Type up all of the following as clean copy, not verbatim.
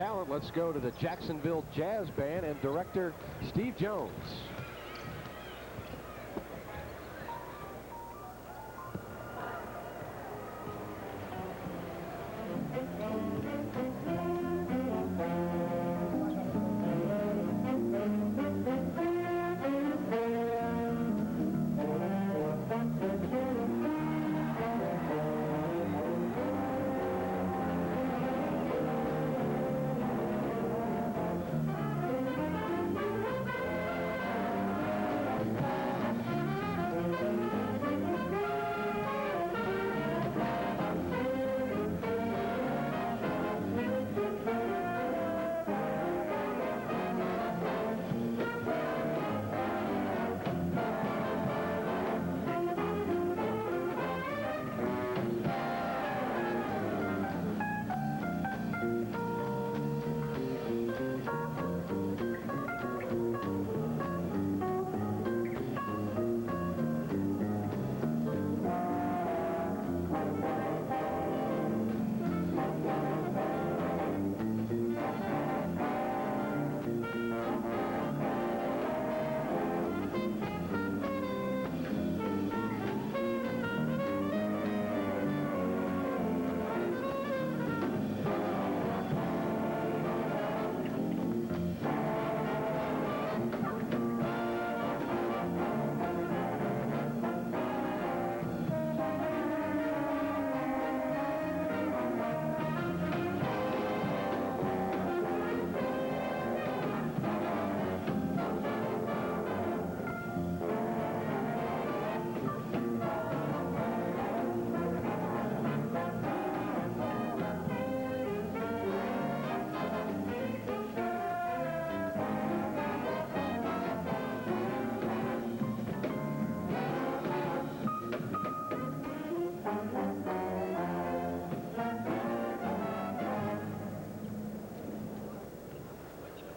Talent, let's go to the Jacksonville Jazz Band and director Steve Jones.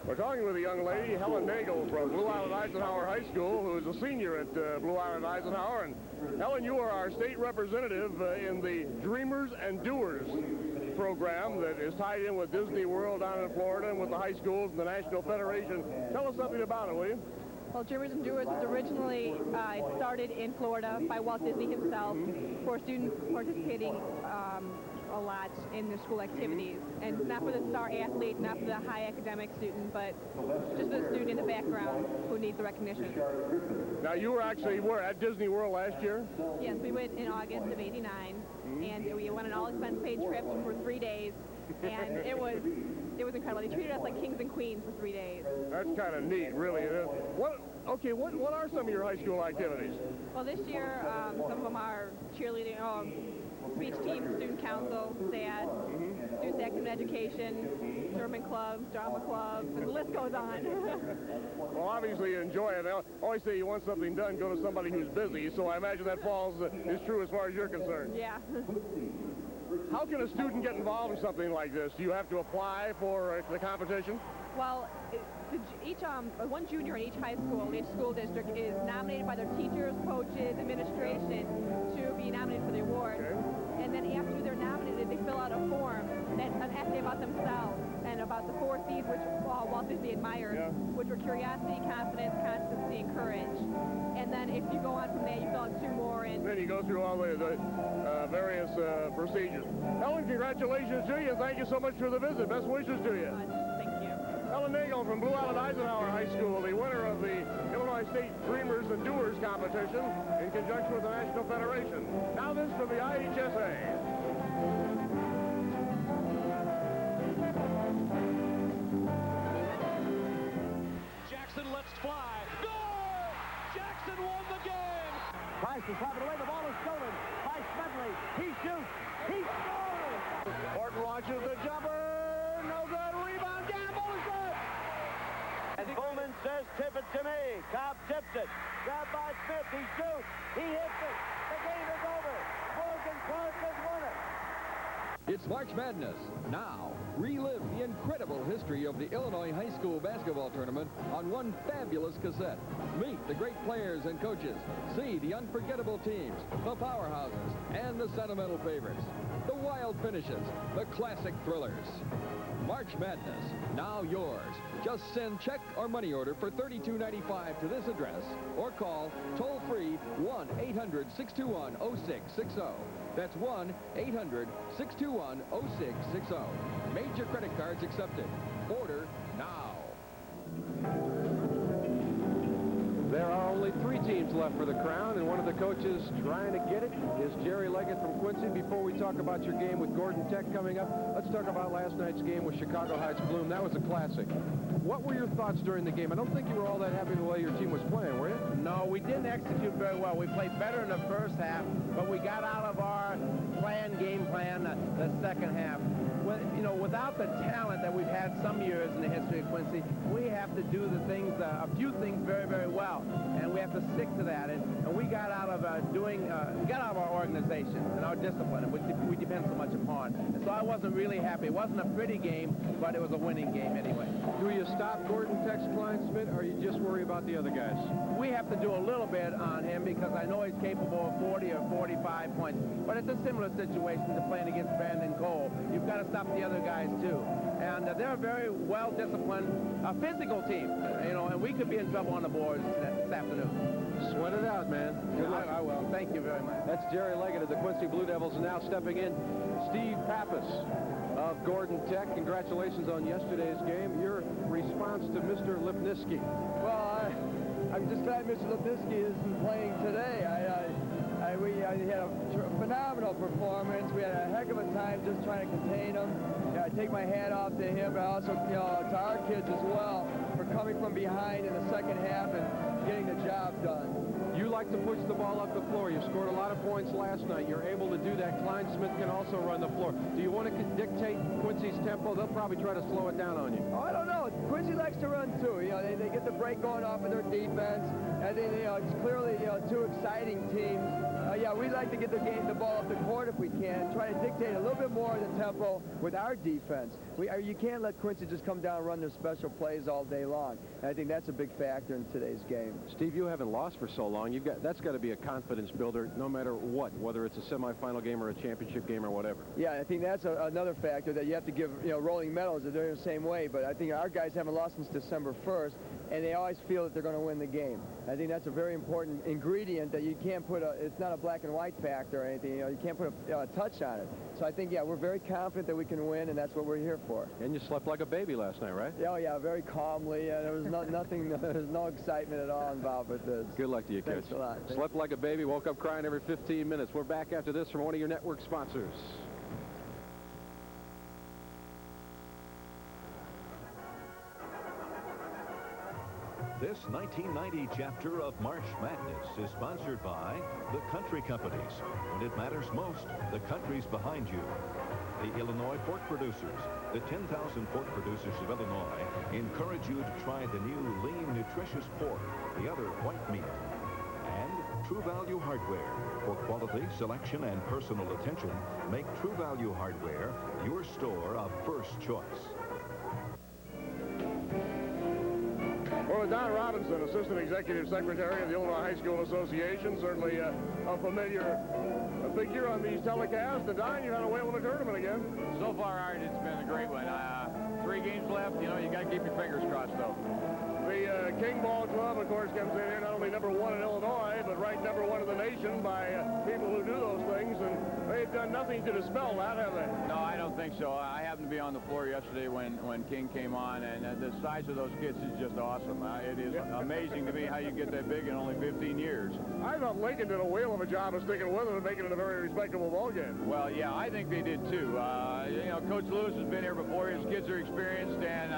We're talking with a young lady, Helen Nagel from Blue Island Eisenhower High School, who is a senior at Blue Island Eisenhower. And Helen, you are our state representative in the Dreamers and Doers program that is tied in with Disney World down in Florida and with the high schools and the National Federation. Tell us something about it, will you? Well, Dreamers and Doers was originally started in Florida by Walt Disney himself for students participating a lot in their school activities. And not for the star athlete, not for the high academic student, but just for the student in the background who needs the recognition. Now, you were actually at Disney World last year? Yes, we went in August of '89, and we went an all-expense-paid trip for 3 days, and it was incredible. They treated us like kings and queens for 3 days. That's kind of neat, really. What are some of your high school activities? Well, this year, some of them are cheerleading, speech team, student council, SAD, student active education, German clubs, drama clubs, and the list goes on. Well, obviously you enjoy it. I always say you want something done, go to somebody who's busy, so I imagine that is true as far as you're concerned. Yeah. How can a student get involved in something like this? Do you have to apply for the competition? Well, one junior in each high school, each school district, is nominated by their teachers, coaches, administration to be nominated for the award. Okay. And then after they're nominated, they fill out a form, an essay about themselves and about the 4 C's which Walt Disney admired, which were curiosity, confidence, constancy, and courage. And then if you go on from there, you fill out 2 more. And then you go through all the various procedures. Helen, congratulations to you, and thank you so much for the visit. Best wishes to you. Thank you. Helen Nagel from Blue Island Eisenhower High School, the winner of the Illinois State Dreamers and Doers competition in conjunction with the National Federation. Now this from the IHSA. Jackson lets fly. Goal! Jackson won the game! Price is having away. The ball is stolen by Smedley. He shoots. He scores! Horton launches the jumper. No good. Rebound. Gamble is good. And Bowman says, tip it to me. Cobb tips it. Grabbed by Smith. He shoots. He hits it. The game is over. Morgan Clark has won it. It's March Madness. Now, relive the incredible history of the Illinois High School basketball tournament on one fabulous cassette. Meet the great players and coaches. See the unforgettable teams, the powerhouses, and the sentimental favorites. the wild finishes, the classic thrillers. March Madness, now yours. Just send check or money order for $32.95 to this address or call toll-free 1-800-621-0660. That's 1-800-621-0660. Major credit cards accepted. Order now. There are only 3 teams left for the crown, and one of the coaches trying to get it is Jerry Leggett from Quincy. Before we talk about your game with Gordon Tech coming up, let's talk about last night's game with Chicago Heights Bloom. That was a classic. What were your thoughts during the game? I don't think you were all that happy with the way your team was playing, were you? No, we didn't execute very well. We played better in the first half, but we got out of our game plan the second half. You know, without the talent that we've had some years in the history of Quincy, we have to do the things, a few things very, very well, and we have to stick to that. And we got out of our organization and our discipline, which we depend so much upon. And so I wasn't really happy. It wasn't a pretty game, but it was a winning game anyway. Do you stop Gordon Tech's Klein Smith, or you just worry about the other guys? We have to do a little bit on him because I know he's capable of 40 or 45 points, but it's a similar situation to playing against Brandon Cole. You've got to stop the other guys too. And they're a very well-disciplined, physical team, you know, and we could be in trouble on the boards this afternoon. Sweat it out, man. Good luck. I will. Thank you very much. That's Jerry Leggett of the Quincy Blue Devils, and now stepping in, Steve Pappas of Gordon Tech. Congratulations on yesterday's game. Your response to Mr. Lipniski. Well, I'm just glad Mr. Lipniski isn't playing today. We had a phenomenal performance. We had a heck of a time just trying to contain him. I take my hat off to him, but also to our kids as well for coming from behind in the second half and getting the job done. You like to push the ball up the floor. You scored a lot of points last night. You're able to do that. Klein Smith can also run the floor. Do you want to dictate Quincy's tempo? They'll probably try to slow it down on you. Oh, I don't know. Quincy likes to run too. You know, they get the break going off of their defense. I think it's clearly two exciting teams. Yeah, we like to get the ball up the court if we can. Try to dictate a little bit more of the tempo with our defense. You can't let Quincy just come down and run their special plays all day long. And I think that's a big factor in today's game. Steve, you haven't lost for so long. That's got to be a confidence builder no matter what, whether it's a semifinal game or a championship game or whatever. Yeah, I think that's another factor that you have to give, Rolling Meadows. They're the same way, but I think our guys haven't lost since December 1st, and they always feel that they're going to win the game. I think that's a very important ingredient that you can't put it's not a black and white factor or anything. You can't put a touch on it. So I think, yeah, we're very confident that we can win, and that's what we're here for. And you slept like a baby last night, right? Oh, yeah, very calmly. There was nothing, there was no excitement at all involved with this. Good luck to you, Coach. Thanks a lot. Slept like a baby, woke up crying every 15 minutes. We're back after this from one of your network sponsors. This 1990 chapter of March Madness is sponsored by the country companies. When it matters most, the country's behind you. The Illinois Pork Producers, the 10,000 pork producers of Illinois, encourage you to try the new lean, nutritious pork, the other white meat. And True Value Hardware. For quality, selection, and personal attention, make True Value Hardware your store of first choice. Well, Don Robinson, Assistant Executive Secretary of the Illinois High School Association, certainly a familiar figure on these telecasts. And Don, you had a whale of a tournament again. So far, Art, it's been a great one. 3 games left. You got to keep your fingers crossed, though. The King Ball Club, of course, comes in here not only #1 in Illinois, but ranked #1 in the nation by people who do those things, and they've done nothing to dispel that, have they? No, I don't think so. I happened to be on the floor yesterday when King came on, and the size of those kids is just awesome. It is amazing to me how you get that big in only 15 years. I thought Lincoln did a whale of a job of sticking with them and making it a very respectable ball game. Well, yeah, I think they did too. Coach Lewis has been here before. His kids are experienced, and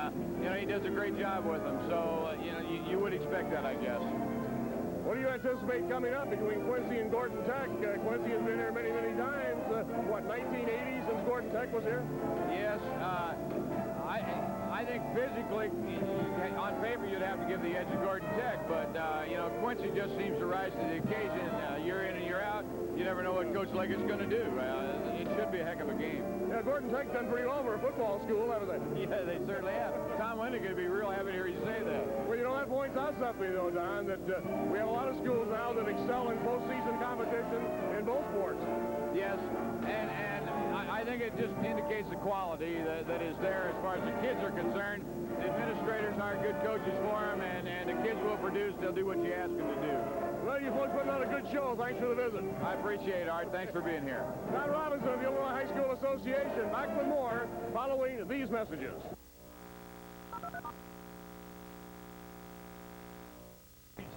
he does a great job with them. So you would expect that, I guess. What do you anticipate coming up between Quincy and Gordon Tech? Quincy has been here many, many times. 1980 since Gordon Tech was here? Yes. I think physically, on paper, you'd have to give the edge to Gordon Tech, but, Quincy just seems to rise to the occasion. Year in and year out, you never know what Coach Leggett's going to do. It should be a heck of a game. Yeah, Gordon Tech's done pretty well for a football school, haven't they? Yeah, they certainly have. Tom Linden could be real happy to hear you say that. Well, at one points out something, though, Don, that we have a lot of schools now that excel in postseason competition in both sports. Yes, and I think it just indicates the quality that is there as far as the kids are concerned. The administrators are good coaches for them, and the kids will produce. They'll do what you ask them to do. Well, you folks putting on a good show. Thanks for the visit. I appreciate it, Art. Thanks for being here. Don Robinson of the Illinois High School Association. Back with more following these messages.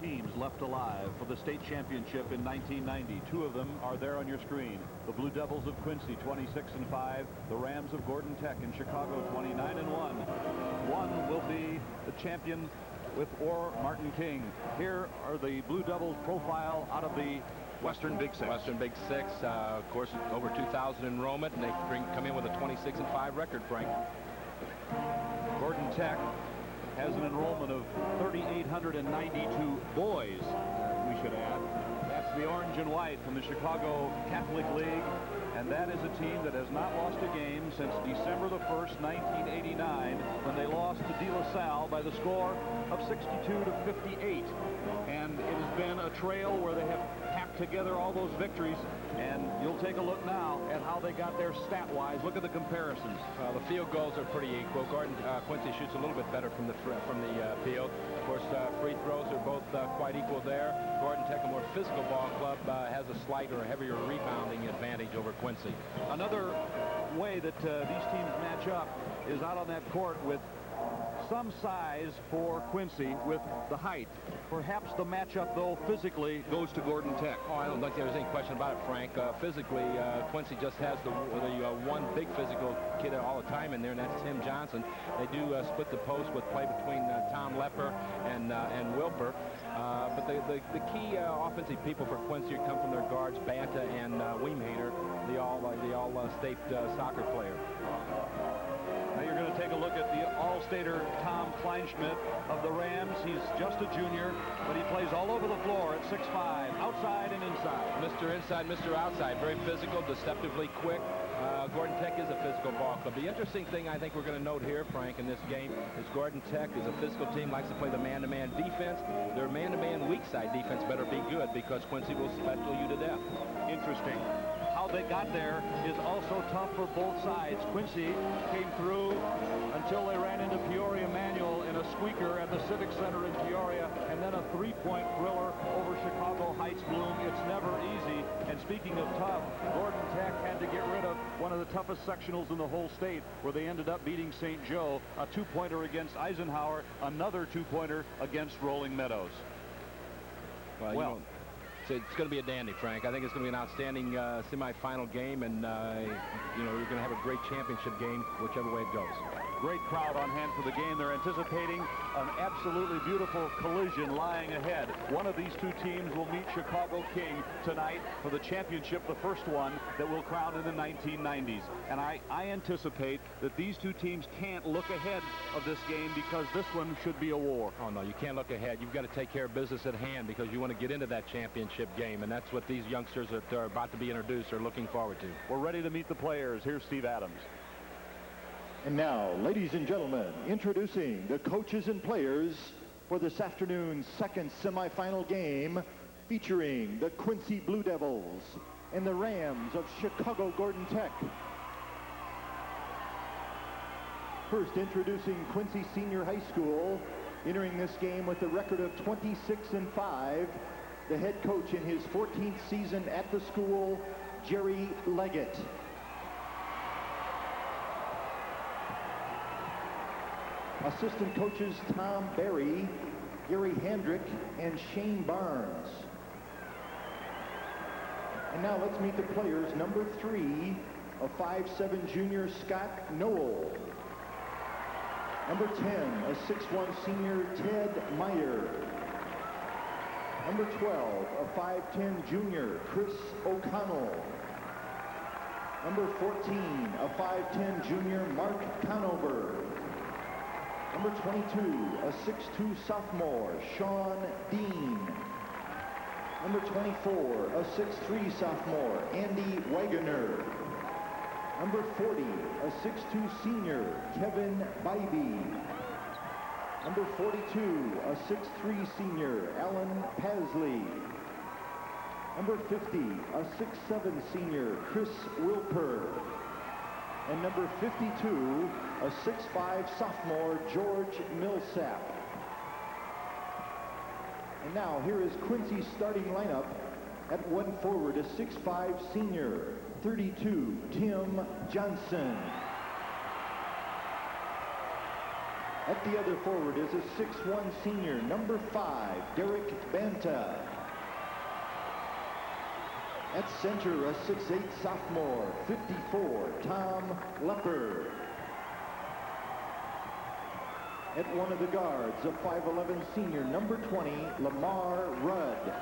Teams left alive for the state championship in 1990. Two of them are there on your screen. The Blue Devils of Quincy, 26-5. The Rams of Gordon Tech in Chicago, 29-1. One will be the champion with or Martin King. Here are the Blue Devils profile out of the Western Big Six. Western Big Six, of course, over 2,000 enrollment, and they come in with a 26-5 record, Frank. Gordon Tech has an enrollment of 3,892 boys, we should add. That's the orange and white from the Chicago Catholic League, and that is a team that has not lost a game since December the 1st, 1989, when they lost to De La Salle by the score of 62-58. And it has been a trail where they have packed together all those victories, and you'll take a look now at how they got there stat-wise. Look at the comparisons. The field goals are pretty equal. Quincy shoots a little bit better from the field. Of course, free throws are both quite equal there. Gordon Tech, a more physical ball club, has a slight or heavier rebounding advantage over Quincy. Another way that these teams match up is out on that court with some size for Quincy with the height. Perhaps the matchup, though, physically goes to Gordon Tech. Oh, I don't think there's any question about it, Frank. Physically, Quincy just has the one big physical kid all the time in there, and that's Tim Johnson. They do split the post with play between Tom Lepper and Wilper. But the key offensive people for Quincy come from their guards, Banta and Weemhainer, the all-state soccer player. Now you're going to take a look at the All-Stater Tom Kleinschmidt of the Rams. He's just a junior, but he plays all over the floor at 6'5", outside and inside. Mr. Inside, Mr. Outside, very physical, deceptively quick. Gordon Tech is a physical ball club. The interesting thing I think we're going to note here, Frank, in this game is Gordon Tech is a physical team, likes to play the man-to-man defense. Their man-to-man weak side defense better be good because Quincy will special you to death. Interesting. How they got there is also tough for both sides. Quincy came through until they ran into Peoria Manual in a squeaker at the Civic Center in Peoria, and then a three-point thriller over Chicago Heights Bloom. It's never easy. And speaking of tough, Gordon Tech had to get rid of one of the toughest sectionals in the whole state, where they ended up beating St. Joe, a two-pointer against Eisenhower, another two-pointer against Rolling Meadows. Well, it's going to be a dandy, Frank. I think it's going to be an outstanding semifinal game, and you're going to have a great championship game, whichever way it goes. Great crowd on hand for the game. They're anticipating an absolutely beautiful collision lying ahead. One of these two teams will meet Chicago King tonight for the championship, the first one that will crown in the 1990s. And I anticipate that these two teams can't look ahead of this game because this one should be a war. Oh, no, you can't look ahead. You've got to take care of business at hand because you want to get into that championship game, and that's what these youngsters that are about to be introduced are looking forward to. We're ready to meet the players. Here's Steve Adams. And now, ladies and gentlemen, introducing the coaches and players for this afternoon's second semifinal game, featuring the Quincy Blue Devils and the Rams of Chicago Gordon Tech. First, introducing Quincy Senior High School, entering this game with a record of 26-5, the head coach in his 14th season at the school, Jerry Leggett. Assistant coaches Tom Berry, Gary Handrick, and Shane Barnes. And now let's meet the players. Number 3, a 5'7" junior, Scott Noel. Number 10, a 6'1" senior, Ted Meyer. Number 12, a 5'10" junior, Chris O'Connell. Number 14, a 5'10" junior, Mark Conover. Number 22, a 6'2" sophomore, Sean Dean. Number 24, a 6'3" sophomore, Andy Wagoner. Number 40, a 6'2" senior, Kevin Bybee. Number 42, a 6'3" senior, Alan Pasley. Number 50, a 6'7" senior, Chris Wilper. And number 52, a 6'5" sophomore, George Millsap. And now here is Quincy's starting lineup. At one forward, a 6'5" senior, 32, Tim Johnson. At the other forward is a 6'1" senior, number 5, Derek Banta. At center, a 6'8" sophomore, 54, Tom Lepper. At one of the guards, a 5'11" senior, number 20, Lamar Rudd.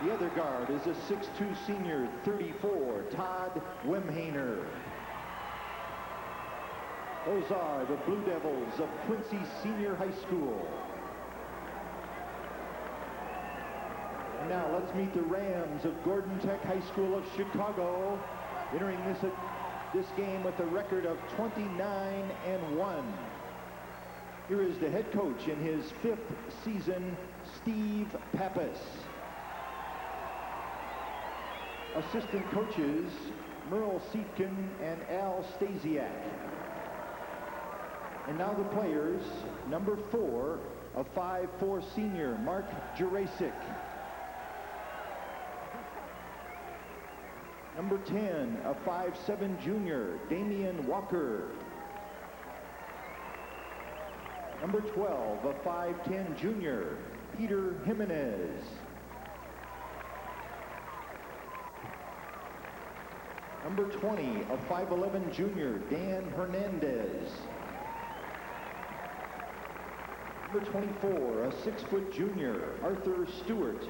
The other guard is a 6'2" senior, 34, Todd Wemhainer. Those are the Blue Devils of Quincy Senior High School. And now let's meet the Rams of Gordon Tech High School of Chicago, entering this game with a record of 29-1. Here is the head coach in his 5th season, Steve Pappas. Assistant coaches, Merle Seatkin and Al Stasiak. And now the players, number 4, a 5'4" senior, Mark Jurasic. Number 10, a 5'7" junior, Damian Walker. Number 12, a 5'10" junior, Peter Jimenez. Number 20, a 5'11" junior, Dan Hernandez. Number 24, a 6' junior, Arthur Stewart.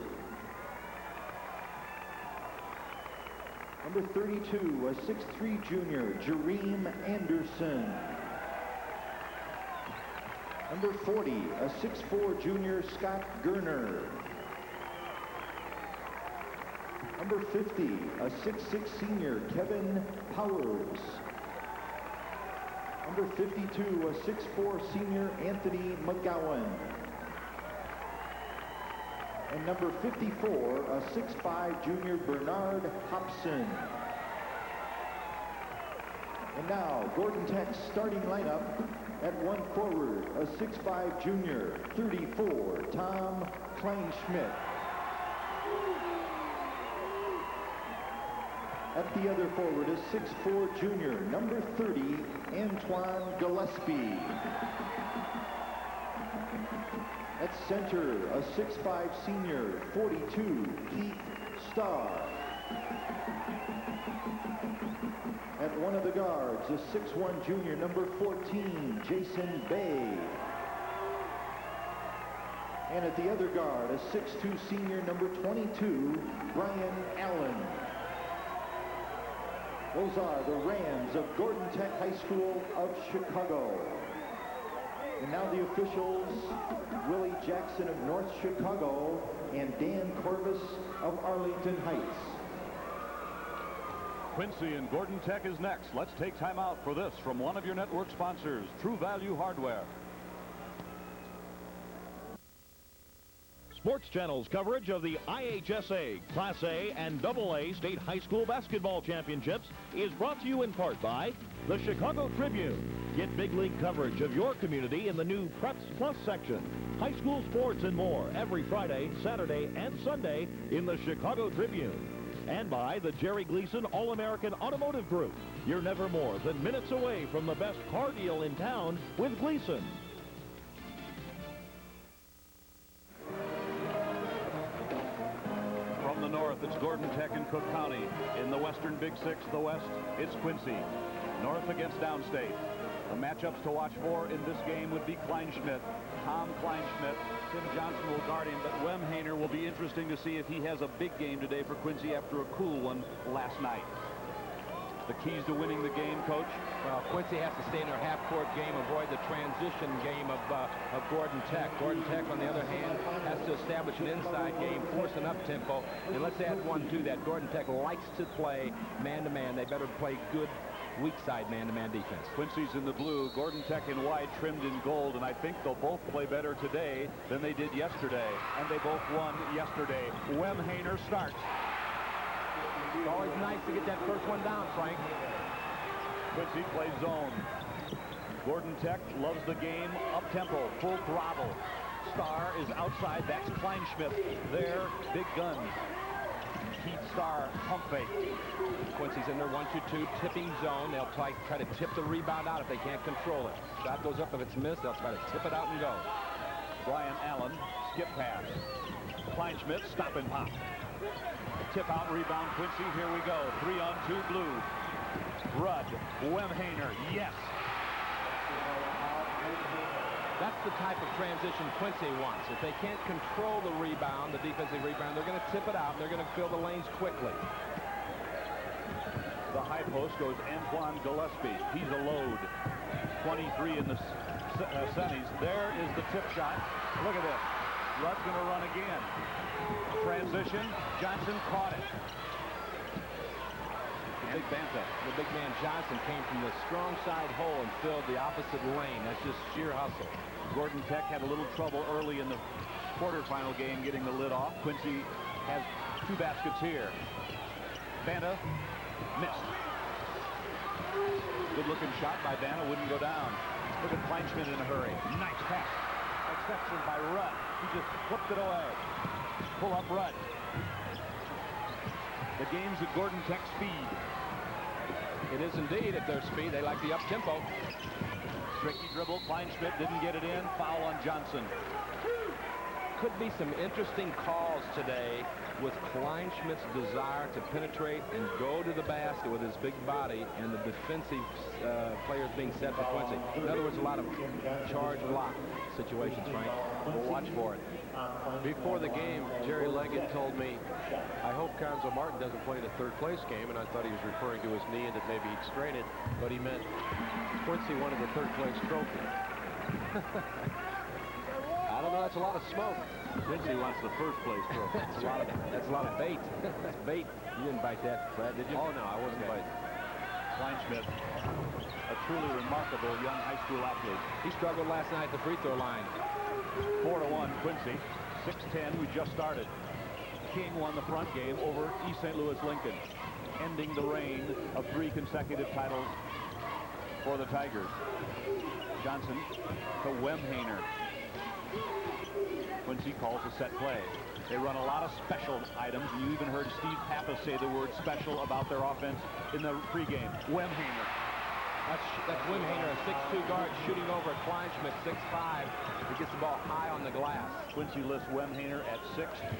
Number 32, a 6'3" junior, Jareem Anderson. Number 40, a 6'4" junior, Scott Gerner. Number 50, a 6'6" senior, Kevin Powers. Number 52, a 6'4" senior, Anthony McGowan. And number 54, a 6'5" junior, Bernard Hobson. And now, Gordon Tech's starting lineup. At one forward, a 6'5" junior, 34, Tom Kleinschmidt. At the other forward, a 6'4" junior, number 30, Antoine Gillespie. At center, a 6'5" senior, 42, Keith Starr. At one of the guards, a 6'1" junior, number 14, Jason Bay. And at the other guard, a 6'2" senior, number 22, Brian Allen. Those are the Rams of Gordon Tech High School of Chicago. And now the officials, Willie Jackson of North Chicago and Dan Corvus of Arlington Heights. Quincy and Gordon Tech is next. Let's take time out for this from one of your network sponsors, True Value Hardware. Sports Channel's coverage of the IHSA Class A and AA State High School Basketball Championships is brought to you in part by the Chicago Tribune. Get big league coverage of your community in the new Preps Plus section. High school sports and more every Friday, Saturday, and Sunday in the Chicago Tribune. And by the Jerry Gleason All-American Automotive Group. You're never more than minutes away from the best car deal in town with Gleason. From the north, it's Gordon Tech and Cook County. In the Western Big Six, the West, it's Quincy. North against Downstate. The matchups to watch for in this game would be Kleinschmidt, Tom Kleinschmidt. Tim Johnson will guard him, but Wemhainer will be interesting to see if he has a big game today for Quincy after a cool one last night. The keys to winning the game, Coach? Well, Quincy has to stay in their half-court game, avoid the transition game of Gordon Tech. Gordon Tech, on the other hand, has to establish an inside game, force an up-tempo. And let's add one to that. Gordon Tech likes to play man-to-man. They better play good weak side man-to-man defense. Quincy's in the blue, Gordon Tech in white, trimmed in gold, and I think they'll both play better today than they did yesterday. And they both won yesterday. Wemhainer starts. It's always nice to get that first one down, Frank. Quincy plays zone. Gordon Tech loves the game, up-tempo, full throttle. Starr is outside, that's Kleinschmidt. There, big gun. Keith Starr, pump fake. Quincy's in their 1-2-2 tipping zone. They'll try to tip the rebound out if they can't control it. Shot goes up. If it's missed, they'll try to tip it out and go. Brian Allen, skip pass. Kleinschmidt, stop and pop. Tip out, rebound, Quincy. Here we go. 3-on-2 blue. Rudd, Wemhainer, yes. That's the type of transition Quincy wants. If they can't control the rebound, the defensive rebound, they're going to tip it out, and they're going to fill the lanes quickly. The high post goes Antoine Gillespie. He's a load. 23 in the semis. There is the tip shot. Look at this. Rudd's going to run again. Transition. Johnson caught it. The big man Johnson came from the strong side hole and filled the opposite lane. That's just sheer hustle. Gordon Tech had a little trouble early in the quarterfinal game getting the lid off. Quincy has 2 baskets here. Banta missed. Good looking shot by Banta, wouldn't go down. Look at Kleinschmidt in a hurry. Nice pass. Exception by Rudd. He just flipped it away. Pull up Rudd. The game's at Gordon Tech speed. It is indeed at their speed. They like the up-tempo. Tricky dribble. Kleinschmidt didn't get it in. Foul on Johnson. Could be some interesting calls today with Kleinschmidt's desire to penetrate and go to the basket with his big body and the defensive players being set for Quincy. In other words, a lot of charge lock situations, Frank. We'll watch for it. Before the game, Jerry Leggett told me, I hope Conzo Martin doesn't play in a third-place game, and I thought he was referring to his knee and that maybe he'd strain it, but he meant Quincy wanted the third-place trophy. I don't know, that's a lot of smoke. Quincy wants the first-place trophy. That's a lot of bait. That's bait. You didn't bite that, Brad, did you? Oh, no, I wasn't biting. Kleinschmidt, a truly remarkable young high school athlete. He struggled last night at the free throw line. 4-1 Quincy. 6-10, we just started. King won the front game over East St. Louis Lincoln, ending the reign of 3 consecutive titles for the Tigers. Johnson to Wemhainer. Quincy calls a set play. They run a lot of special items, and you even heard Steve Pappas say the word special about their offense in the pregame. Wemhainer. That's Wemhainer, a 6'2 guard, shooting over at Kleinschmidt, 6'5. He gets the ball high on the glass. Quincy lists Wemhainer at 6'5.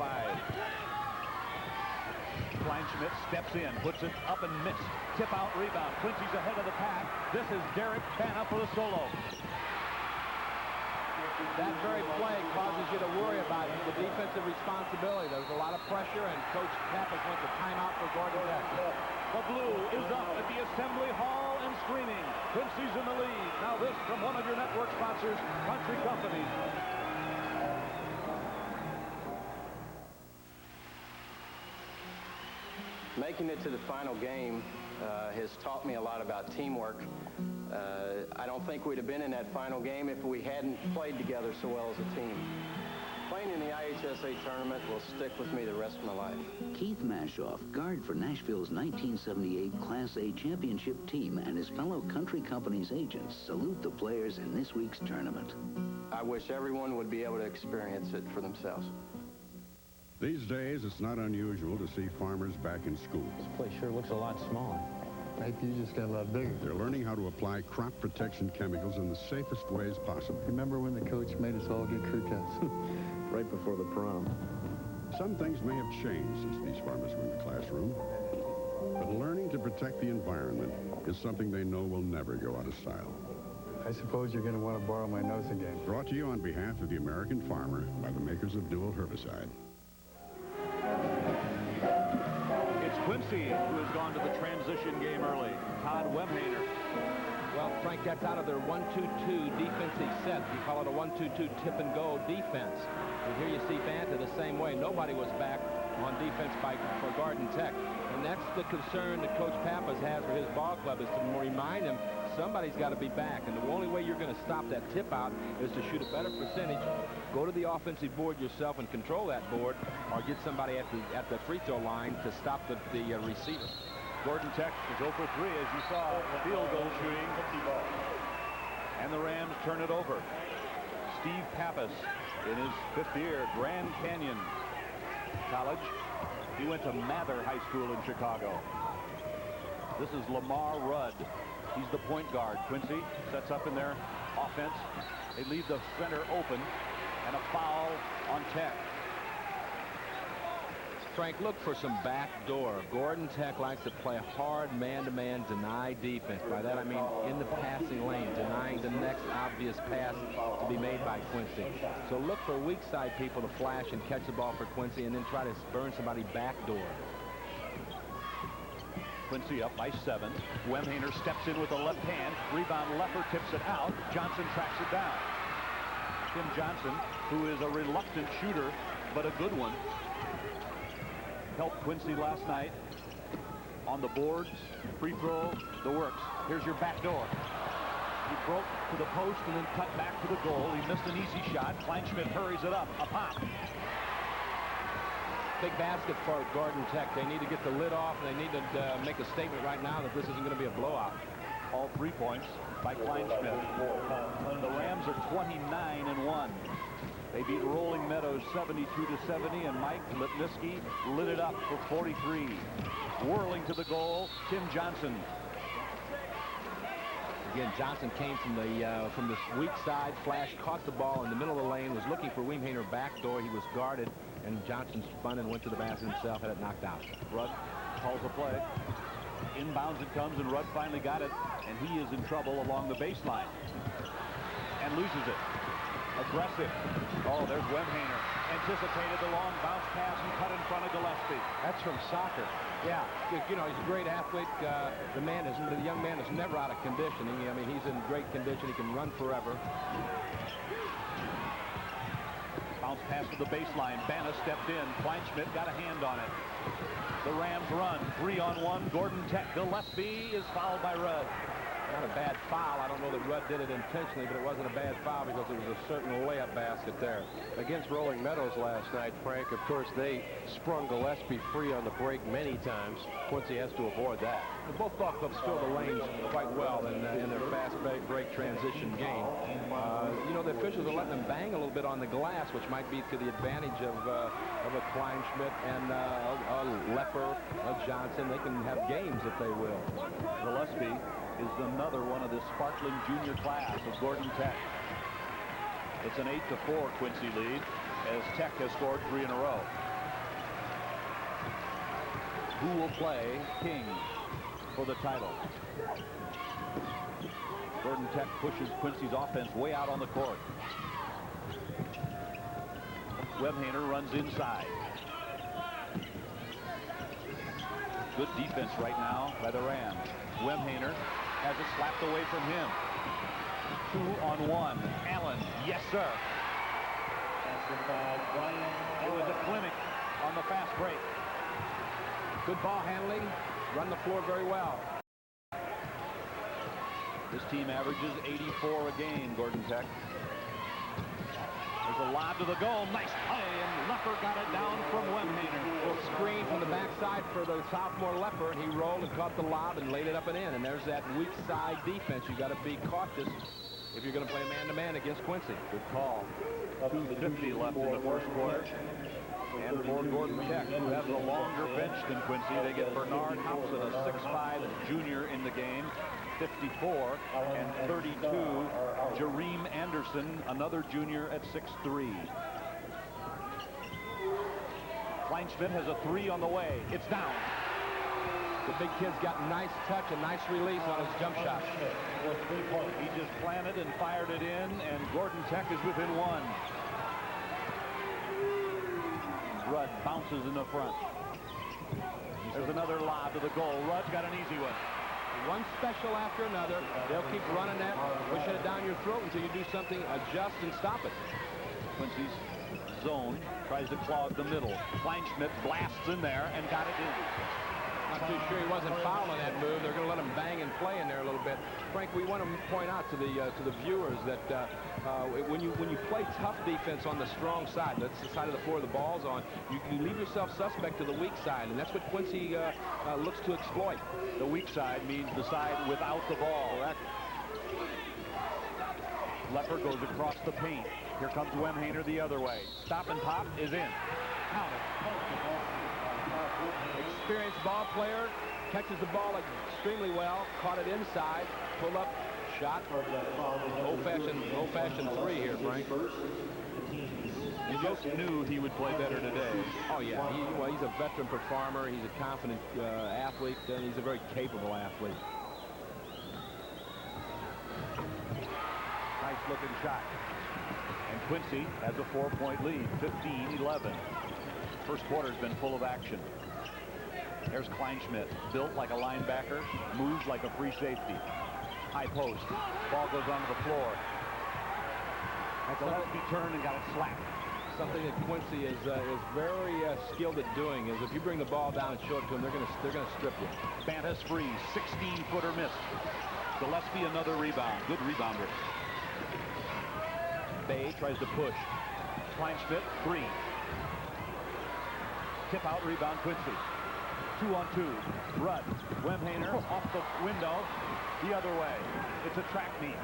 Kleinschmidt steps in, puts it up and missed. Tip out, rebound. Quincy's ahead of the pack. This is Derek Banta for the solo. That very play causes you to worry about the defensive responsibility. There's a lot of pressure, and Coach Pappas went to timeout for Gordon Tech. The blue is up at the Assembly Hall and screaming. Quincy's in the lead. Now this from one of your network sponsors, Country Company. Making it to the final game has taught me a lot about teamwork. I don't think we'd have been in that final game if we hadn't played together so well as a team. Playing in the IHSA tournament will stick with me the rest of my life. Keith Mashoff, guard for Nashville's 1978 Class A championship team, and his fellow Country Company's agents salute the players in this week's tournament. I wish everyone would be able to experience it for themselves. These days, it's not unusual to see farmers back in school. This place sure looks a lot smaller. Maybe you just got a lot bigger. They're learning how to apply crop protection chemicals in the safest ways possible. Remember when the coach made us all get crew cuts? Right before the prom. Some things may have changed since these farmers were in the classroom, but learning to protect the environment is something they know will never go out of style. I suppose you're going to want to borrow my nose again. Brought to you on behalf of the American farmer by the makers of Dual Herbicide. It's Quincy who has gone to the transition game early. Todd Wemhainer. Well, Frank, that's out of their 1-2-2 defensive set. You call it a 1-2-2 tip-and-go defense. And here you see Banta the same way. Nobody was back on defense for Gordon Tech. And that's the concern that Coach Pappas has for his ball club, is to remind him somebody's got to be back. And the only way you're going to stop that tip out is to shoot a better percentage, go to the offensive board yourself and control that board, or get somebody at the free throw line to stop the receiver. Gordon Tech is 0 for 3, as you saw, field goal shooting. And the Rams turn it over. Steve Pappas, in his 5th year, Grand Canyon College. He went to Mather High School in Chicago. This is Lamar Rudd. He's the point guard. Quincy sets up in their offense. They leave the center open, and a foul on Tech. Frank, look for some back door. Gordon Tech likes to play hard man-to-man deny defense. By that I mean in the passing lane, denying the next obvious pass to be made by Quincy. So look for weak side people to flash and catch the ball for Quincy, and then try to burn somebody back door. Quincy up by 7. Wemhainer steps in with the left hand. Rebound, Lepper tips it out. Johnson tracks it down. Tim Johnson, who is a reluctant shooter, but a good one, helped Quincy last night on the boards, free throw, the works. Here's your back door. He broke to the post and then cut back to the goal. He missed an easy shot. Kleinschmidt hurries it up. A pop. Big basket for Gordon Tech. They need to get the lid off. They need to make a statement right now that this isn't going to be a blowout. All 3 points by Kleinschmidt. The Rams are 29-1. They beat Rolling Meadows 72-70, and Mike Lipniski lit it up for 43. Whirling to the goal, Tim Johnson. Again, Johnson came from the weak side, flash, caught the ball in the middle of the lane, was looking for Wemhainer backdoor. He was guarded, and Johnson spun and went to the basket himself, had it knocked out. Rudd calls a play. Inbounds it comes, and Rudd finally got it, and he is in trouble along the baseline and loses it. Aggressive. Oh, there's Wemhainer. Anticipated the long bounce pass and cut in front of Gillespie. That's from soccer. Yeah, you know, he's a great athlete. The young man is never out of conditioning. I mean, he's in great condition. He can run forever. Bounce pass to the baseline. Bana stepped in. Kleinschmidt got a hand on it. The Rams run. 3-on-1. Gordon Tech. Gillespie is fouled by Rudd. Not a bad foul. I don't know that Rudd did it intentionally, but it wasn't a bad foul because there was a certain layup basket there. Against Rolling Meadows last night, Frank, of course, they sprung Gillespie free on the break many times. Quincy has to avoid that. Both ball clubs fill the lanes quite well in their fast break transition game. You know, the officials are letting them bang a little bit on the glass, which might be to the advantage of a Kleinschmidt and a Lepper, a Johnson. They can have games if they will. Gillespie is another one of the sparkling junior class of Gordon Tech. It's an 8-4 Quincy lead as Tech has scored 3 in a row. Who will play King for the title? Gordon Tech pushes Quincy's offense way out on the court. Wemhainer runs inside. Good defense right now by the Rams. Wemhainer has it slapped away from him. 2-on-1. Allen, yes sir. It was a clinic on the fast break. Good ball handling, run the floor very well. This team averages 84 a game, Gordon Tech. There's a lob to the goal. Nice play, and Lepper got it down from Wemhainer. Well, screen from the backside for the sophomore Lepper, and he rolled and caught the lob and laid it up and in. And there's that weak side defense. You got to be cautious if you're going to play man-to-man against Quincy. Good call. 2:50 left in the first quarter. And for Gordon Tech, who has a longer bench than Quincy, they get Bernard Hobson, a 6'5 junior in the game. 54 and 32, Jareem Anderson, another junior at 6'3. Kleinschmidt has a 3 on the way. It's down. The big kid's got a nice touch, a nice release on his jump shot. He just planted and fired it in, and Gordon Tech is within 1. Rudd bounces in the front. There's another lob to the goal. Rudd's got an easy one. One special after another. They'll keep running that, pushing it down your throat until you do something, adjust and stop it. Quincy's zone, tries to clog the middle. Kleinschmidt blasts in there and got it in. Not too sure he wasn't fouling that move. They're going to let him bang and play in there a little bit. Frank, we want to point out to the viewers that when you play tough defense on the strong side, that's the side of the floor the ball's on, you leave yourself suspect to the weak side, and that's what Quincy looks to exploit. The weak side means the side without the ball. Correct. Lepper goes across the paint. Here comes Wemhainer the other way. Stop and pop is in. Count it. Experienced ball player, catches the ball extremely well, caught it inside, pull up, shot. Old-fashioned three here, Frank. You just knew he would play better today. Oh, yeah. He's a veteran performer. He's a confident athlete, and he's a very capable athlete. Nice-looking shot. And Quincy has a 4-point lead, 15-11. First quarter's been full of action. There's Kleinschmidt, built like a linebacker, moves like a free safety. High post. Ball goes onto the floor. Gillespie turned and got it slapped. Something that Quincy is very skilled at doing is if you bring the ball down and show it to them, they're going to strip you. Bantas free, 16-footer missed. Gillespie another rebound. Good rebounder. Bay tries to push. Kleinschmidt, 3. Tip out, rebound, Quincy. 2-on-2. Rudd. Wemhainer off the window. The other way. It's a track meet.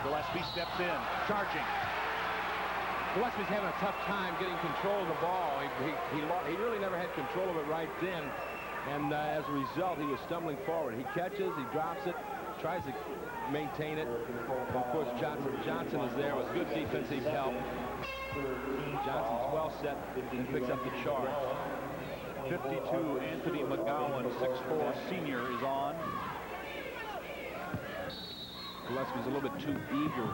Gillespie steps in. Charging. Gillespie's having a tough time getting control of the ball. He really never had control of it right then. And as a result, he was stumbling forward. He catches, he drops it, tries to maintain it. And of course, Johnson is there with good defensive help. Johnson's well set and picks up the charge. 52, Anthony McGowan, 6'4", senior, is on. Gillespie's a little bit too eager.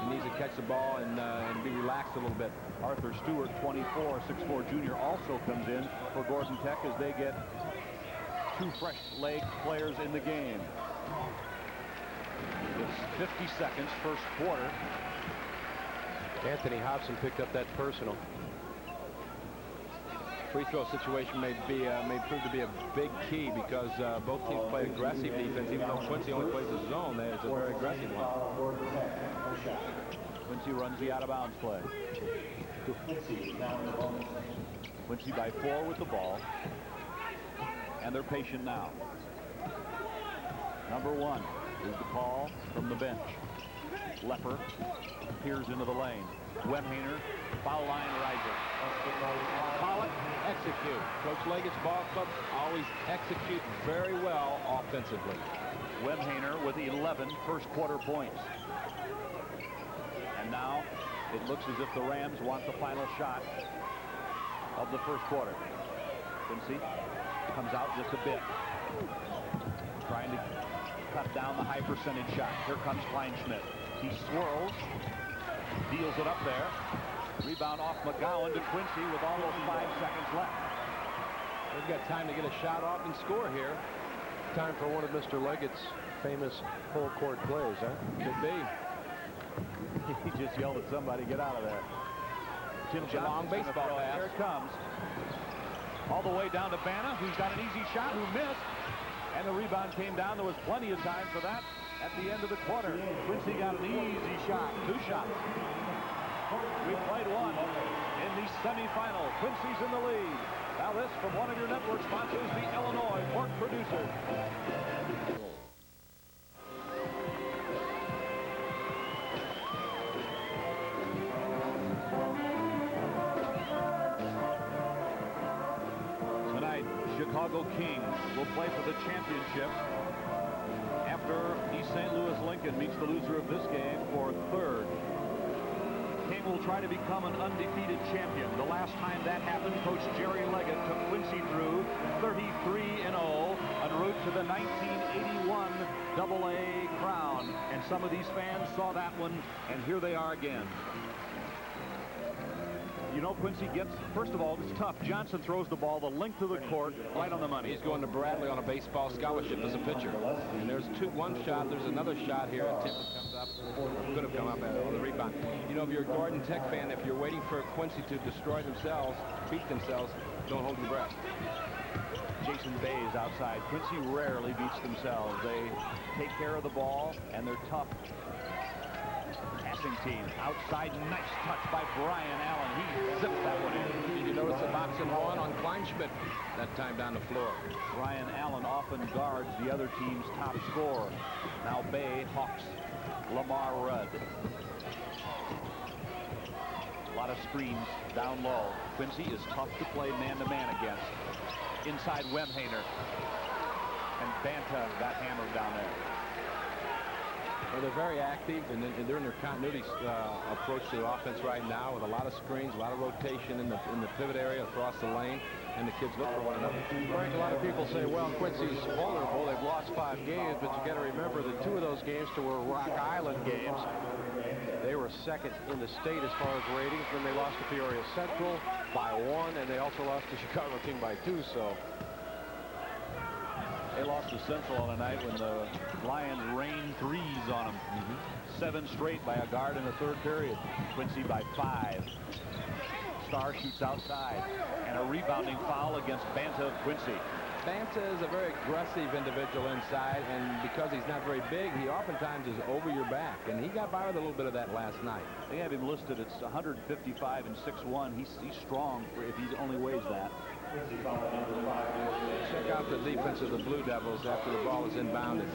He needs to catch the ball and be relaxed a little bit. Arthur Stewart, 24, 6'4", junior, also comes in for Gordon Tech as they get 2 fresh leg players in the game. It's 50 seconds, first quarter. Anthony Hobson picked up that personal. Free throw situation may prove to be a big key because both teams play aggressive defense. Even though Quincy only plays a zone, it's a very aggressive one. Quincy runs the out-of-bounds play. Quincy by 4 with the ball, and they're patient now. Number 1 is the call from the bench. Lepper peers into the lane. Wemhainer, foul line riser. Call it, execute. Coach Leggett's ball club always execute very well offensively. Wemhainer with 11 first quarter points. And now it looks as if the Rams want the final shot of the first quarter. Quincy comes out just a bit. Trying to cut down the high percentage shot. Here comes Kleinschmidt. He swirls, deals it up there. Rebound off McGowan to Quincy with almost 5 seconds left. They've got time to get a shot off and score here. Time for one of Mr. Leggett's famous full court plays, huh? Could be. He just yelled at somebody, get out of there. Tim Johnson, long baseball pass. Here it comes. All the way down to Banna, who's got an easy shot, who missed. And the rebound came down. There was plenty of time for that at the end of the quarter. Quincy got an easy shot. 2 shots. We played one in the semifinal. Quincy's in the lead. Now this from one of your network sponsors, the Illinois Pork Producers. Tonight, Chicago Kings will play for the championship after East St. Louis Lincoln meets the loser of this game for 3rd. King will try to become an undefeated champion. The last time that happened, Coach Jerry Leggett took Quincy through 33-0 en route to the 1981 AA crown. And some of these fans saw that one, and here they are again. You know, Quincy gets, first of all, it's tough. Johnson throws the ball the length of the court, right on the money. He's going to Bradley on a baseball scholarship as a pitcher. And there's one shot, there's another shot here. A Timber comes up, or could have come up on the rebound. You know, if you're a Gordon Tech fan, if you're waiting for Quincy to destroy themselves, beat themselves, don't hold your breath. Jason Bay is outside. Quincy rarely beats themselves. They take care of the ball, and they're tough. Passing team outside, nice touch by Brian Allen. He zipped that one in. Did you notice the boxing one on Kleinschmidt that time down the floor? Brian Allen often guards the other team's top scorer. Now Bay hawks Lamar Rudd. A lot of screens down low. Quincy is tough to play man-to-man against. Inside Wemhainer. And Banta got hammered down there. Well, they're very active, and they're in their continuity approach to the offense right now with a lot of screens, a lot of rotation in the pivot area across the lane, and the kids look for one another. Frank, a lot of people say, well, Quincy's vulnerable. They've lost 5 games, but you got to remember that 2 of those games were Rock Island games. They were second in the state as far as ratings. Then they lost to Peoria Central by 1, and they also lost to Chicago King by 2. So they lost to Central on a night when the Lions rained 3s on them. 7 straight by a guard in the 3rd period. Quincy by 5. Starr shoots outside, and a rebounding foul against Banta of Quincy. Banta is a very aggressive individual inside, and because he's not very big, he oftentimes is over your back, and he got by with a little bit of that last night. They have him listed at 155 and 6'1". He's strong if he only weighs that. Check out the defense of the Blue Devils after the ball is inbounded.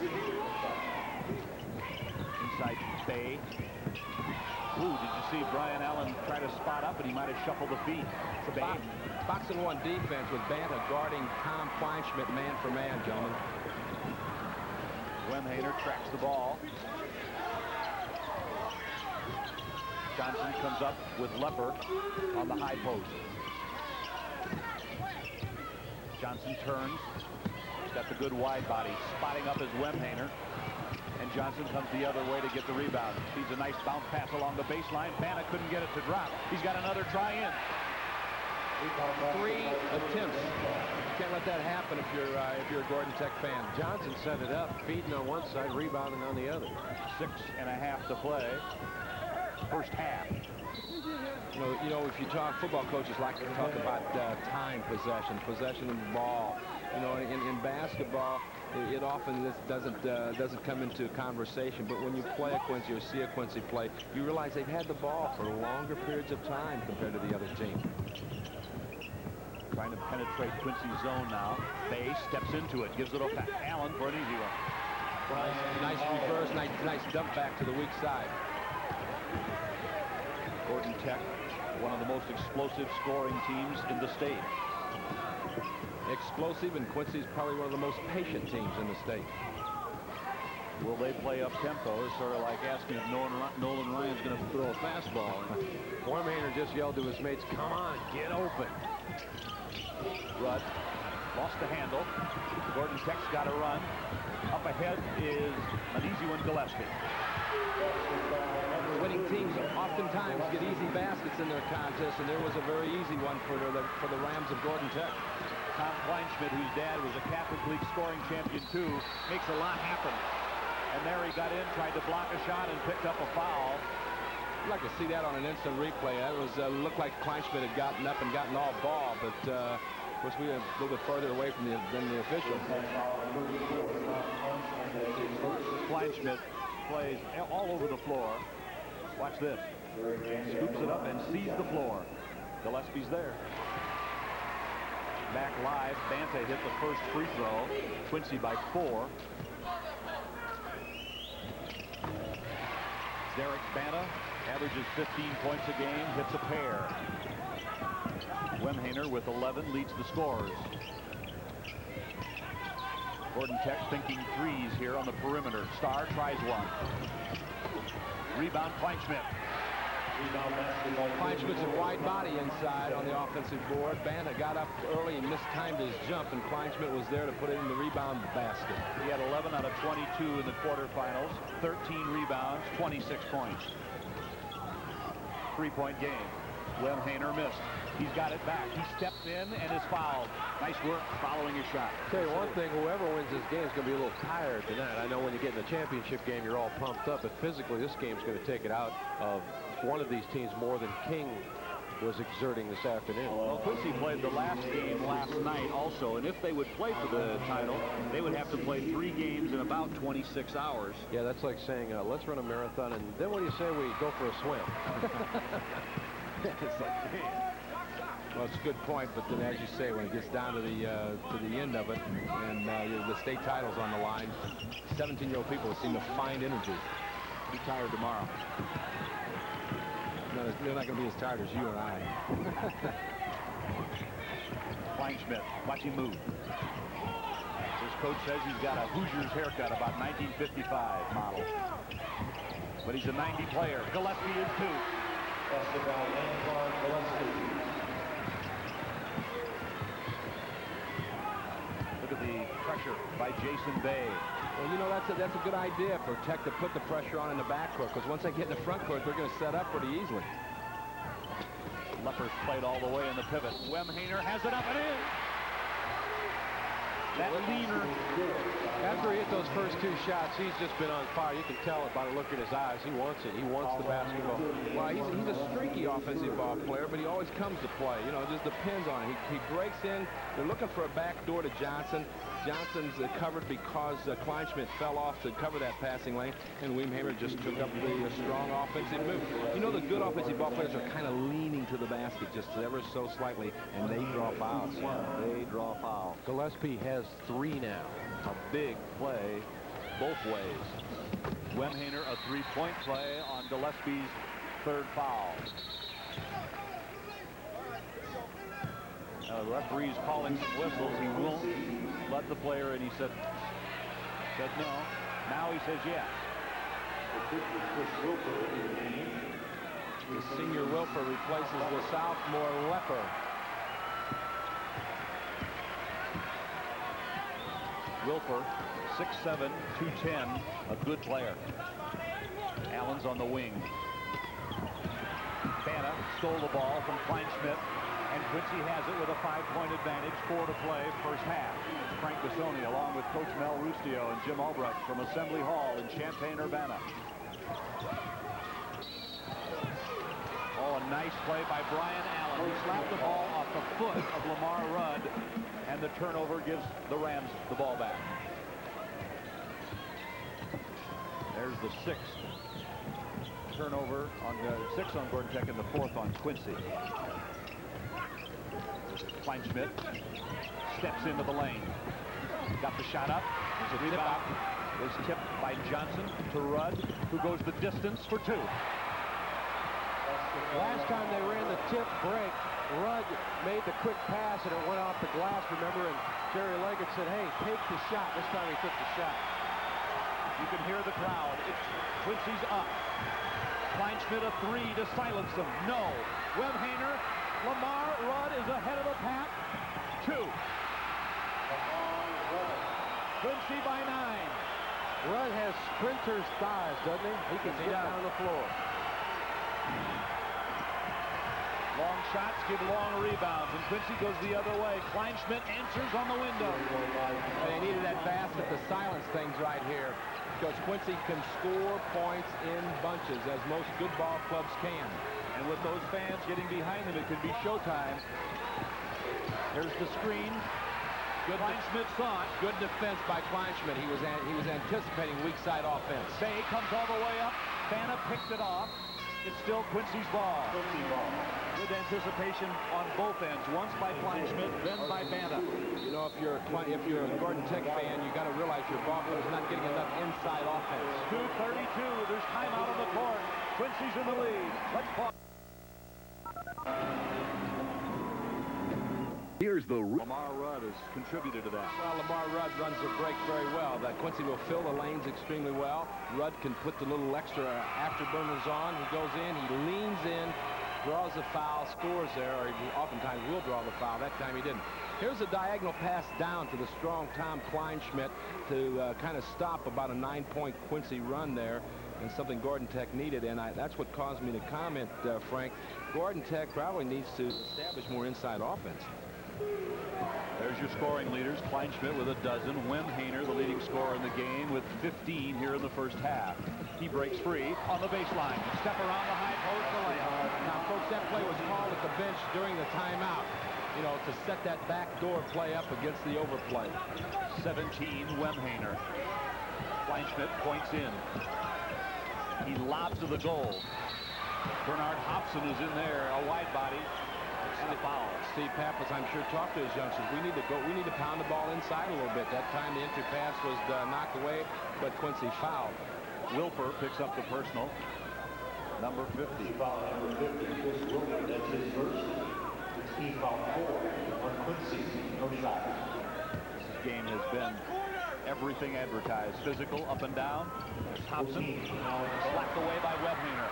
Inside Bay. Ooh, did you see Brian Allen try to spot up, and he might have shuffled the feet? It's a boxing 1 defense with Banta guarding Tom Kleinschmidt man for man, gentlemen. Wemhainer tracks the ball. Johnson comes up with Lepper on the high post. Johnson turns. He's got the good wide body. Spotting up is Wemhainer. And Johnson comes the other way to get the rebound. Feeds a nice bounce pass along the baseline. Banta couldn't get it to drop. He's got another try in. 3 attempts. You can't let that happen if you're a Gordon Tech fan. Johnson set it up, feeding on one side, rebounding on the other. 6.5 to play. First half. You know, if you talk, football coaches like to talk about time possession of the ball. You know, in basketball, it often doesn't come into conversation. But when you play a Quincy or see a Quincy play, you realize they've had the ball for longer periods of time compared to the other team. Trying to penetrate Quincy's zone now. Bay steps into it, gives it up to Allen for an easy one. Nice reverse, nice dump back to the weak side. Gordon Tech, one of the most explosive scoring teams in the state. Explosive, and Quincy's probably one of the most patient teams in the state. Will they play up tempo? It's sort of like asking if Nolan Ryan's going to throw a fastball. Wemhainer just yelled to his mates, come on, get open. Rudd lost the handle. Gordon Tech's got a run. Up ahead is an easy one, Gillespie. Winning teams oftentimes get easy baskets in their contests, and there was a very easy one for the Rams of Gordon Tech. Tom Kleinschmidt, whose dad was a Catholic League scoring champion too, makes a lot happen. And there he got in, tried to block a shot, and picked up a foul. I'd like to see that on an instant replay. That was looked like Kleinschmidt had gotten up and gotten all ball, but of course we were a little bit further away from than the official. Kleinschmidt plays all over the floor. Watch this. Scoops it up and sees the floor. Gillespie's there. Back live. Banta hit the first free throw. Quincy by 4. Derek Banta averages 15 points a game, hits a pair. Wemhainer with 11 leads the scorers. Gordon Tech thinking threes here on the perimeter. Starr tries one. Rebound Kleinschmidt. Kleinschmidt's a wide body inside on the offensive board. Banta got up early and mistimed his jump, and Kleinschmidt was there to put it in the rebound basket. He had 11 out of 22 in the quarterfinals, 13 rebounds, 26 points. 3-point game. Wemhaner missed. He's got it back. He stepped in and is fouled. Nice work following his shot. Tell you one thing, whoever wins this game is going to be a little tired tonight. I know when you get in the championship game, you're all pumped up, but physically this game's going to take it out of one of these teams more than King was exerting this afternoon. Well, Quincy played the last game last night also, and if they would play for the title, they would have to play 3 games in about 26 hours. Yeah, that's like saying, let's run a marathon, and then what do you say we go for a swim? It's like, well, it's a good point, but then as you say, when it gets down to the end of it, and the state title's on the line, 17-year-old people seem to find energy. Be tired tomorrow. No, they're not going to be as tired as you and I. Kleinschmidt, watch him move. His coach says he's got a Hoosiers haircut, about 1955 model. But he's a 90 player. Gillespie is 2. Look at the pressure by Jason Bay. Well, you know, that's a good idea for Tech to put the pressure on in the backcourt, because once they get in the front court, they're going to set up pretty easily. Lepper's played all the way in the pivot. Wemhaner has it up and in. That leaner. After he hit those first 2 shots, he's just been on fire. You can tell it by the look in his eyes. He wants it. He wants the basketball. Well, he's a streaky offensive ball player, but he always comes to play. You know, it just depends on it. He breaks in. They're looking for a back door to Johnson. Johnson's covered because Kleinschmidt fell off to cover that passing lane, and Wemhaner just took up the strong offensive move. You know, the good offensive ball players are kind of leaning to the basket just ever so slightly, and they draw fouls. They draw foul. Gillespie has 3 now. A big play both ways. Wemhaner, a 3-point play on Gillespie's 3rd foul. The referee's calling some whistles. He won't let the player, and he said no. Now he says yes. The senior Wilfer replaces the sophomore Lepper. Wilfer, 6'7", 210, a good player. Allen's on the wing. Banna stole the ball from Kleinschmidt, and Quincy has it with a 5-point advantage, 4 to play, first half. Frank Bissoni along with Coach Mel Rustio and Jim Albrecht from Assembly Hall in Champaign-Urbana. Oh, a nice play by Brian Allen. He slapped the ball off the foot of Lamar Rudd, and the turnover gives the Rams the ball back. There's the 6th turnover on the 6th on Gordon Tech and the 4th on Quincy. Kleinschmidt steps into the lane. Got the shot up. There's a rebound. Was tipped by Johnson to Rudd, who goes the distance for 2. Last time they ran the tip break, Rudd made the quick pass and it went off the glass, remember, and Jerry Leggett said, hey, take the shot. This time he took the shot. You can hear the crowd. It's Quincy's up. Kleinschmidt a 3 to silence them. No. Wemhaner. Lamar Rudd is ahead of the pack. 2. Quincy by 9. Rudd has sprinter's thighs, doesn't he? He can get down the floor. Long shots give long rebounds, and Quincy goes the other way. Kleinschmidt answers on the window. They needed that basket to silence things right here, because Quincy can score points in bunches, as most good ball clubs can. And with those fans getting behind them, it could be showtime. There's the screen. Good Kleinschmidt saw it. Good defense by Kleinschmidt. He was anticipating weak side offense. Bay comes all the way up. Banna picked it off. It's still Quincy's ball. Good anticipation on both ends. Once by Kleinschmidt, then by Banna. You know, if you're a Gordon Tech fan, you got to realize your ball club is not getting enough inside offense. 2:32. There's time out on the court. Quincy's in the lead. Let's pause. Here's the... Lamar Rudd has contributed to that. Well, Lamar Rudd runs the break very well. That Quincy will fill the lanes extremely well. Rudd can put the little extra afterburners on. He goes in, he leans in, draws the foul, scores there, or he oftentimes will draw the foul. That time he didn't. Here's a diagonal pass down to the strong Tom Kleinschmidt to kind of stop about a 9-point Quincy run there. and something Gordon Tech needed, and that's what caused me to comment, Frank. Gordon Tech probably needs to establish more inside offense. There's your scoring leaders. Kleinschmidt with a dozen. Wim Hainer, the leading scorer in the game, with 15 here in the first half. He breaks free on the baseline. Step around the high post for layup. Now, folks, that play was called at the bench during the timeout, you know, to set that backdoor play up against the overplay. 17, Wim Hainer. Kleinschmidt points in. He lobs to the goal. Bernard Hobson is in there, a wide body. And a foul. Steve Pappas, I'm sure, talked to his youngsters. We need to pound the ball inside a little bit. That time the entry pass was knocked away, but Quincy fouled. Wilfer picks up the personal. Number 50. Foul number 50, Chris Wilfer, that's his first. Team foul 4 on Quincy, no shot. This game has been everything advertised. Physical, up and down. Thompson slapped away by Wim Hainer.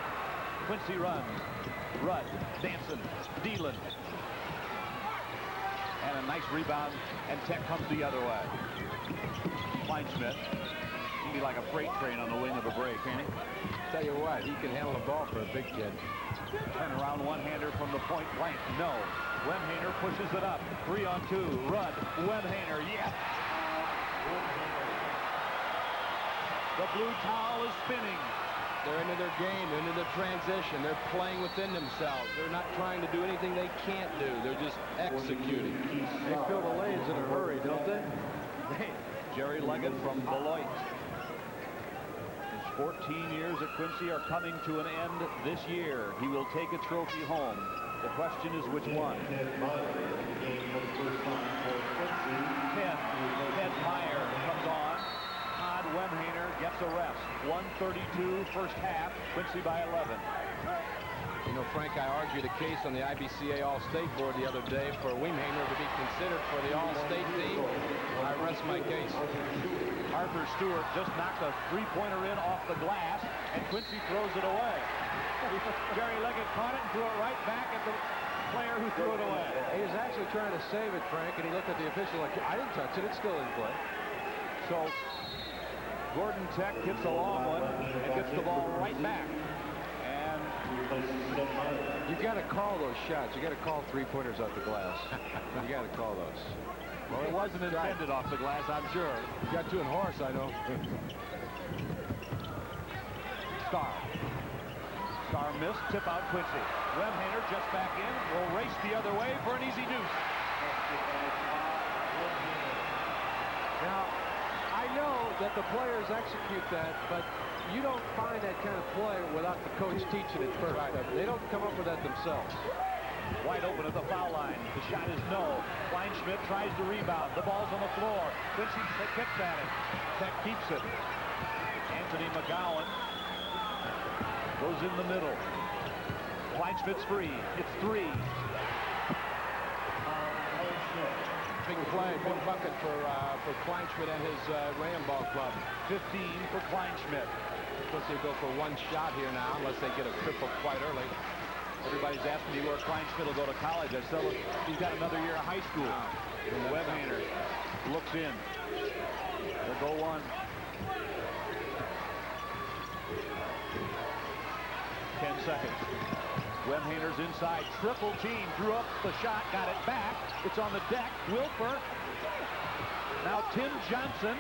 Quincy runs. Rudd, Danson, Dealin. And a nice rebound, and Tech comes the other way. Kleinschmidt. He'd be like a freight train on the wing of a break, can't he? Tell you what, he can handle the ball for a big kid. Turn around one-hander from the point blank. No. Wim Hainer pushes it up. 3-on-2. Rudd. Wim Hainer. Yes! The blue towel is spinning. They're into their game, they're into their transition, they're playing within themselves. They're not trying to do anything they can't do. They're just executing. They fill the lanes in a hurry, don't they? Jerry Leggett from Beloit. His 14 years at Quincy are coming to an end this year. He will take a trophy home. The question is which one? Ted Meyer comes on. Wim Hainer gets a rest. 1:32 first half. Quincy by 11. You know, Frank, I argued a case on the IBCA All-State Board the other day for Wim Hainer to be considered for the All-State team. I rest my case. Arthur Stewart just knocked a three-pointer in off the glass, and Quincy throws it away. Jerry Leggett caught it and threw it right back at the player who threw it away. He was actually trying to save it, Frank, and he looked at the official like, I didn't touch it. It's still in play. So Gordon Tech hits a long one and gets the ball right back. And you got to call those shots. You got to call three-pointers off the glass. You got to call those. Well, it wasn't intended off the glass, I'm sure. You got two in horse, I know. Star missed, tip out Quincy. Wim Hainer just back in, will race the other way for an easy deuce. Now, I know that the players execute that, but you don't find that kind of play without the coach teaching it first. Right. They don't come up with that themselves. Wide open at the foul line. The shot is no. Kleinschmidt tries to rebound. The ball's on the floor. Quincy kicks at it. Tech keeps it. Anthony McGowan goes in the middle. Kleinschmidt's free. It's three. Big play, big bucket for Kleinschmidt and his Ram Ball Club. 15 for Kleinschmidt. Supposed to go for one shot here now, unless they get a triple quite early. Everybody's asking me where Kleinschmidt will go to college. I said, look, he's got another year of high school. Wim Hainer looks in. They'll go one. 10 seconds. Wim Hainer's inside. Triple team. Drew up the shot. Got it back. It's on the deck. Wilfer. Now Tim Johnson.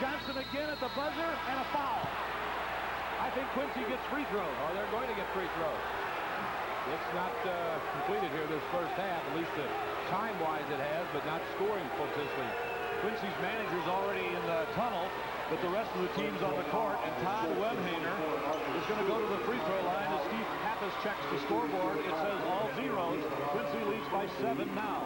Johnson again at the buzzer and a foul. I think Quincy gets free throws. Oh, they're going to get free throws. It's not completed here this first half, at least time-wise it has, but not scoring potentially. Quincy's manager's already in the tunnel, but the rest of the team's on the court, and Todd Wim Hainer is going to go to the free throw line as Steve Pappas checks the scoreboard. It says all zeros. Quincy leads by 7 now.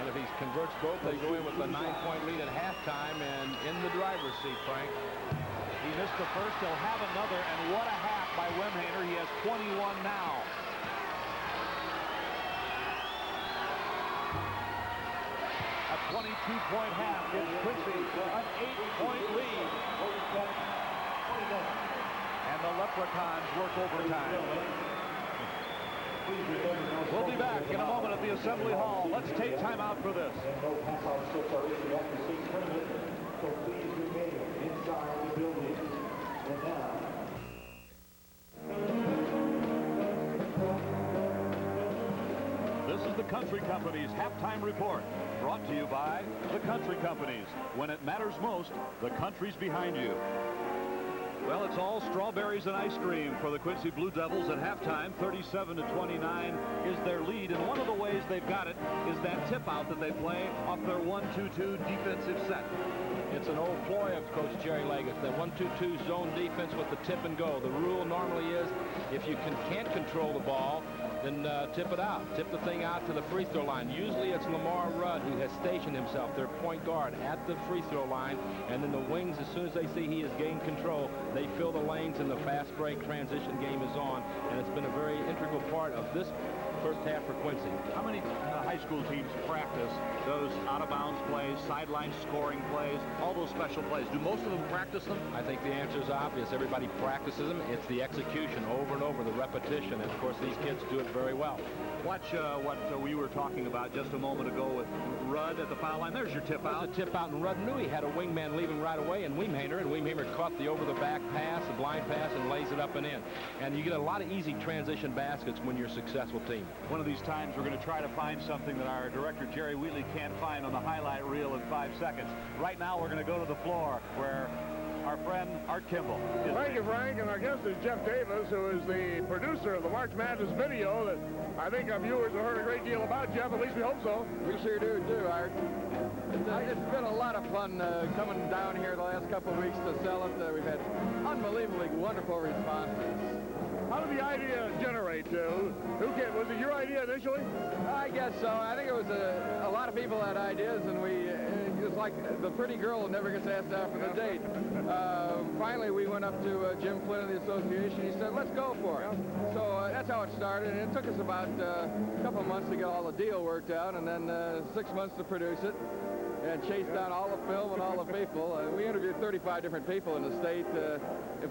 And if he converts both, they go in with a 9-point lead at halftime and in the driver's seat, Frank. He missed the first. He'll have another, and what a half by Wim Hainer. He has 21 now. A 22-point half gives Quincy an 8-point lead. And the Leprechauns work overtime. We'll be back in a moment at the Assembly Hall. Let's take time out for this. So please remain inside the building. And now, Country Company's halftime report. Brought to you by the Country Companies. When it matters most, the country's behind you. Well, it's all strawberries and ice cream for the Quincy Blue Devils at halftime. 37-29 is their lead, and one of the ways they've got it is that tip out that they play off their 1-2-2 defensive set. It's an old ploy of Coach Jerry Leggett, the 1-2-2 zone defense with the tip and go. The rule normally is if you can't control the ball, then tip it out. Tip the thing out to the free throw line. Usually it's Lamar Rudd who has stationed himself, their point guard, at the free throw line, and then the wings, as soon as they see he has gained control, they fill the lanes and the fast break transition game is on, and it's been a very integral part of this first half for Quincy. How many high school teams practice those out-of-bounds plays, sideline scoring plays, all those special plays? Do most of them practice them? I think the answer is obvious. Everybody practices them. It's the execution over and over, the repetition, and of course these kids do it very well. Watch what we were talking about just a moment ago with Rudd at the foul line. There's your tip out. There's a tip out, and Rudd knew he had a wingman leaving right away, and Weemhamer caught the over-the-back pass, the blind pass, and lays it up and in. And you get a lot of easy transition baskets when you're a successful team. One of these times we're going to try to find something that our director Jerry Wheatley can't find on the highlight reel in 5 seconds. Right now we're going to go to the floor where our friend Art Kimball is. Thank you, Frank, and our guest is Jeff Davis, who is the producer of the March Madness video that I think our viewers have heard a great deal about. Jeff, at least we hope so. We sure do, Art. It's been a lot of fun coming down here the last couple of weeks to sell it. We've had unbelievably wonderful responses. How did the idea generate? Was it your idea initially? I guess so. I think it was a lot of people had ideas, and it was like the pretty girl who never gets asked out for the date. Finally, we went up to Jim Flynn of the association. He said, let's go for it. So that's how it started, and it took us about a couple of months to get all the deal worked out, and then 6 months to produce it. And chased down all the film and all the people. We interviewed 35 different people in the state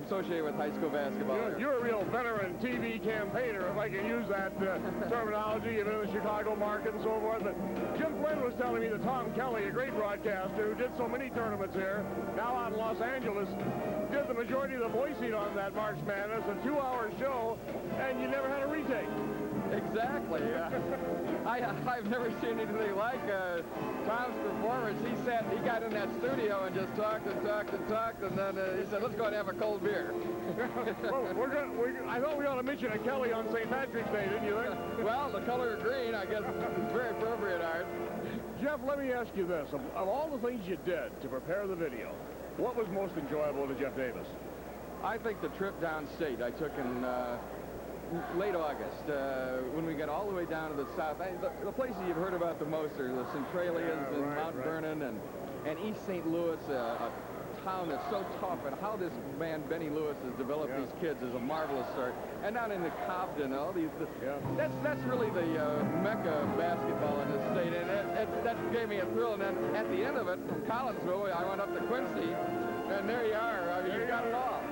associated with high school basketball. You're a real veteran TV campaigner, if I can use that terminology. You've been in the Chicago market and so forth. But Jim Flynn was telling me that Tom Kelly, a great broadcaster who did so many tournaments here, now out in Los Angeles, did the majority of the voicing on that March Madness, a 2-hour show, and you never had a retake. Exactly. I've never seen anything like Tom's performance. He got in that studio and just talked and talked and talked, and then he said, let's go and have a cold beer. Well, I thought we ought to mention a Kelly on St. Patrick's Day, didn't you think? Well, the color green, I guess, is very appropriate, Art. Jeff, let me ask you this. Of all the things you did to prepare the video, what was most enjoyable to Jeff Davis? I think the trip downstate I took in late August, when we got all the way down to the south. The places you've heard about the most are the Centralias and Mount Vernon and East St. Louis, a town that's so tough, and how this man Benny Lewis has developed these kids is a marvelous start. And down in the Cobden, all these, that's really the mecca of basketball in this state, and that gave me a thrill. And then at the end of it, from Collinsville, I went up to Quincy, and there you are. I mean, you got it all.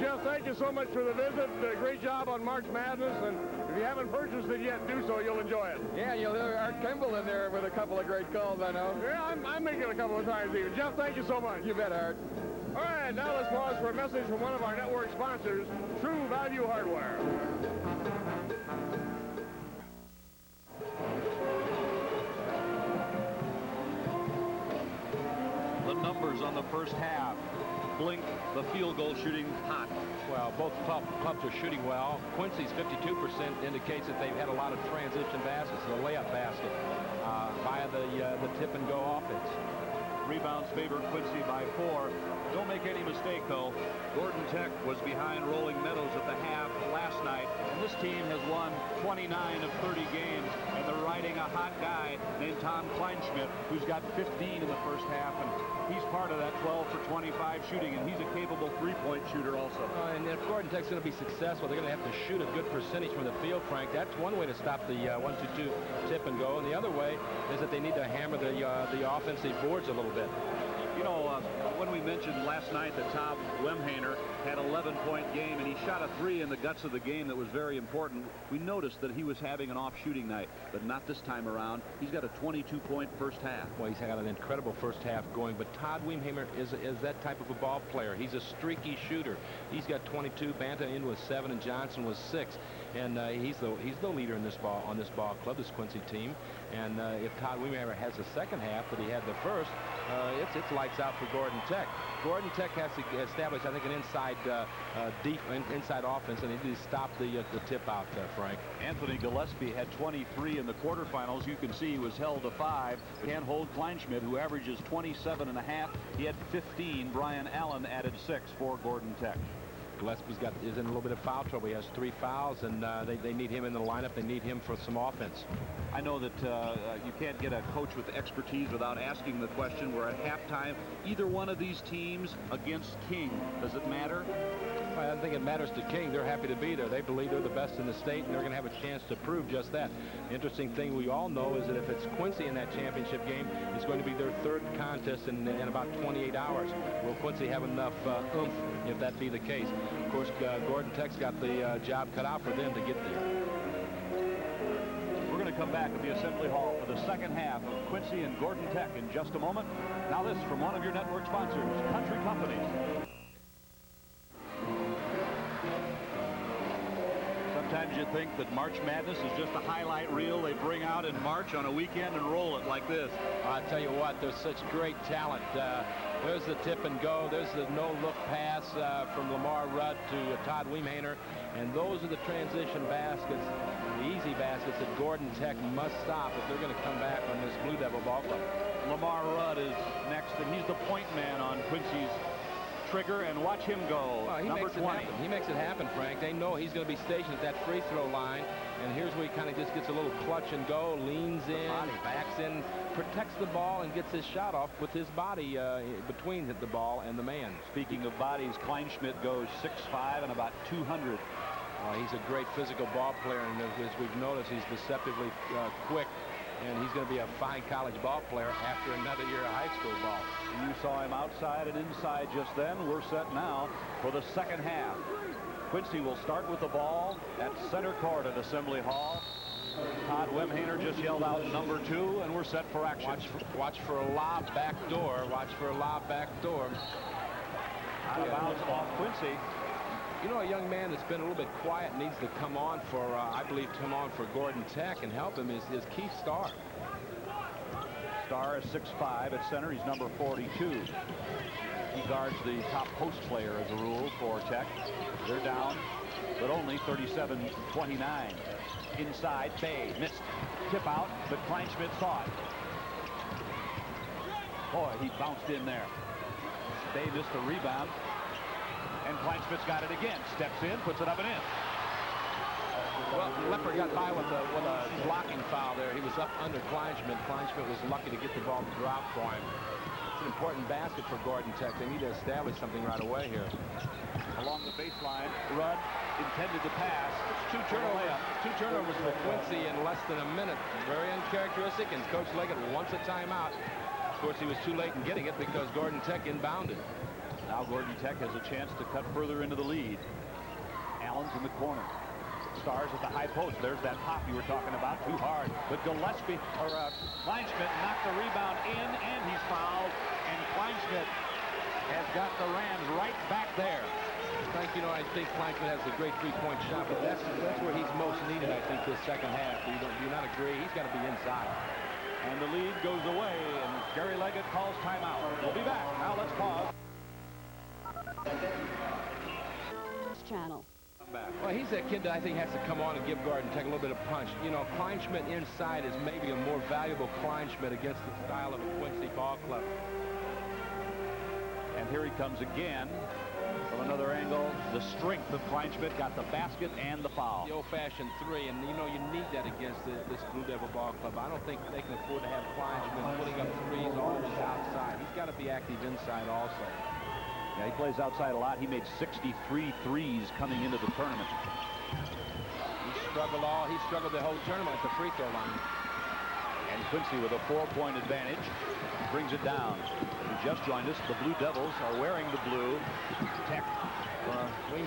Jeff, thank you so much for the visit. Great job on March Madness, and if you haven't purchased it yet, do so. You'll enjoy it. Yeah, you'll hear Art Kimball in there with a couple of great calls, I know. Yeah, I'm making it a couple of times even. Jeff, thank you so much. You bet, Art. All right, now let's pause for a message from one of our network sponsors, True Value Hardware. The numbers on the first half. Blink, the field goal shooting hot. Well, both clubs are shooting well. Quincy's 52% indicates that they've had a lot of transition baskets, the layup basket, via the tip and go offense. Rebounds favor Quincy by 4. Don't make any mistake, though. Gordon Tech was behind Rolling Meadows at the half last night, and this team has won 29 of 30 games, and they're riding a hot guy named Tom Kleinschmidt, who's got 15 in the first half, and he's part of that 12 for 25 shooting, and he's a capable three-point shooter also. And if Gordon Tech's going to be successful, they're going to have to shoot a good percentage from the field, Frank. That's one way to stop the 1-2-2 tip and go, and the other way is that they need to hammer the offensive boards a little bit. You know, when we mentioned last night that Tom Weemhaner had an 11-point game and he shot a 3 in the guts of the game that was very important, we noticed that he was having an off shooting night, but not this time around. He's got a 22-point first half. Well, he's got an incredible first half going, but Todd Weemhamer is that type of a ball player. He's a streaky shooter. He's got 22, Banta in with 7, and Johnson with 6. and he's the leader in this on this ball club, this Quincy team. And if Todd Wiemeyer has the second half that he had the first, it's lights out for Gordon Tech. Gordon Tech has to establish, I think, an inside offense, and they need to stop the tip out, Frank. Anthony Gillespie had 23 in the quarterfinals. You can see he was held to 5. Can't hold Kleinschmidt, who averages 27.5. He had 15. Brian Allen added 6 for Gordon Tech. Gillespie's is in a little bit of foul trouble. He has 3 fouls, and they need him in the lineup. They need him for some offense. I know that you can't get a coach with expertise without asking the question. We're at halftime. Either one of these teams against King, does it matter? I don't think it matters to King. They're happy to be there. They believe they're the best in the state, and they're going to have a chance to prove just that. The interesting thing we all know is that if it's Quincy in that championship game, it's going to be their 3rd contest in about 28 hours. Will Quincy have enough oomph if that be the case? Of course, Gordon Tech's got the job cut out for them to get there. We're going to come back at the Assembly Hall for the second half of Quincy and Gordon Tech in just a moment. Now this from one of your network sponsors, Country Companies. Sometimes you think that March Madness is just a highlight reel they bring out in March on a weekend and roll it like this. I tell you what, there's such great talent. There's the tip and go. There's the no-look pass from Lamar Rudd to Todd Wiemeyer. And those are the transition baskets, the easy baskets that Gordon Tech must stop if they're going to come back on this Blue Devil ball club. Lamar Rudd is next, and he's the point man on Quincy's trigger, and watch him go. Number 20. He makes it happen, Frank. They know he's going to be stationed at that free throw line, and here's where he kind of just gets a little clutch and go, leans in, backs in, protects the ball, and gets his shot off with his body between the ball and the man. Speaking of bodies, Kleinschmidt goes 6'5" and about 200. He's a great physical ball player, and as we've noticed, he's deceptively quick. And he's going to be a fine college ball player after another year of high school ball. You saw him outside and inside just then. We're set now for the second half. Quincy will start with the ball at center court at Assembly Hall. Todd Wemhaner just yelled out number 2, and we're set for action. Watch for a lob back door. Watch for a lob back door. Out of bounds off Quincy. You know, a young man that's been a little bit quiet needs to come on for, I believe, come on for Gordon Tech and help him is Keith Starr. Starr is 6'5" at center. He's number 42. He guards the top post player as a rule for Tech. They're down, but only 37-29. Inside, Bay missed. Tip out, but Kleinschmidt saw it. Boy, he bounced in there. Bay missed the rebound. And Kleinschmidt's got it again. Steps in, puts it up and in. Well, Lepper got by with a blocking foul there. He was up under Kleinschmidt. Kleinschmidt was lucky to get the ball to drop for him. It's an important basket for Gordon Tech. They need to establish something right away here. Along the baseline, Rudd intended to pass. Two turnovers for Quincy in less than a minute. Very uncharacteristic, and Coach Leggett wants a timeout. Of course, he was too late in getting it because Gordon Tech inbounded. Now Gordon Tech has a chance to cut further into the lead. Allen's in the corner. Stars at the high post. There's that pop you were talking about. Too hard. But Kleinschmidt knocked the rebound in, and he's fouled. And Kleinschmidt has got the Rams right back there. Frank, you know, I think Kleinschmidt has a great three-point shot, but that's where he's most needed, I think, this second half. Do you not agree? He's got to be inside. And the lead goes away, and Gary Leggett calls timeout. We'll be back. Now let's pause. Channel. Well, he's that kid that I think has to come on and give Gordon Tech a little bit of punch. You know, Kleinschmidt inside is maybe a more valuable Kleinschmidt against the style of a Quincy ball club. And here he comes again from another angle. The strength of Kleinschmidt got the basket and the foul. The old-fashioned three, and you know you need that against this Blue Devil ball club. I don't think they can afford to have Kleinschmidt putting up threes always outside. He's got to be active inside also. Yeah, he plays outside a lot. He made 63 threes coming into the tournament. He struggled the whole tournament at the free throw line. And Quincy with a 4-point advantage brings it down. Who just joined us, the Blue Devils are wearing the blue. Tech.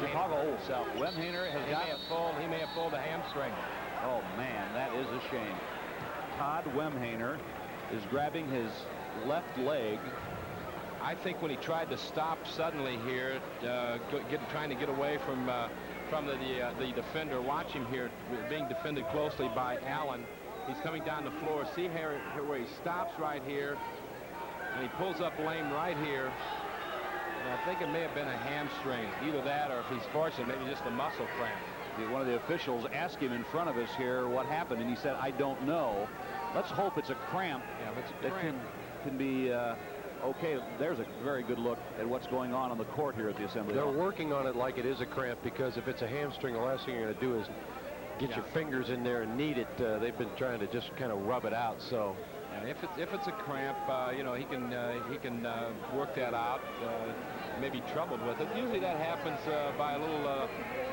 Chicago South. Wemhaner has got it. He may have pulled a hamstring. Oh man, that is a shame. Todd Wemhaner is grabbing his left leg. I think when he tried to stop suddenly here, trying to get away from the defender, watch him here being defended closely by Allen. He's coming down the floor. See here where he stops right here, and he pulls up lame right here. And I think it may have been a hamstring, either that or if he's fortunate, maybe just a muscle cramp. One of the officials asked him in front of us here what happened, and he said, "I don't know." Let's hope it's a cramp. Yeah, if it's a cramp. Can be okay. There's a very good look at what's going on the court here at the Assembly They're Hall. working on it like it is a cramp, because if it's a hamstring, the last thing you're going to do is get your fingers in there and knead it. They've been trying to just kind of rub it out. So, and if it's a cramp, you know, he can work that out. Maybe troubled with it. Usually that happens by a little,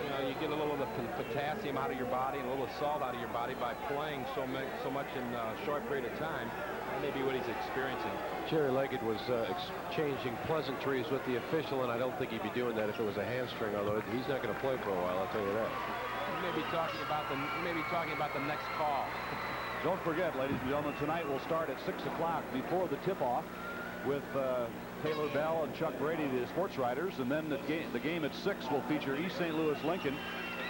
you know, you get a little of the potassium out of your body and a little salt out of your body by playing so much in a short period of time. That may be what he's experiencing. Jerry Leggett was exchanging pleasantries with the official, and I don't think he'd be doing that if it was a hamstring, although he's not going to play for a while, I'll tell you that. He may be talking about the next call. Don't forget, ladies and gentlemen, tonight we'll start at 6 o'clock before the tip-off with Taylor Bell and Chuck Brady, the sports writers, and then the game at 6 will feature East St. Louis Lincoln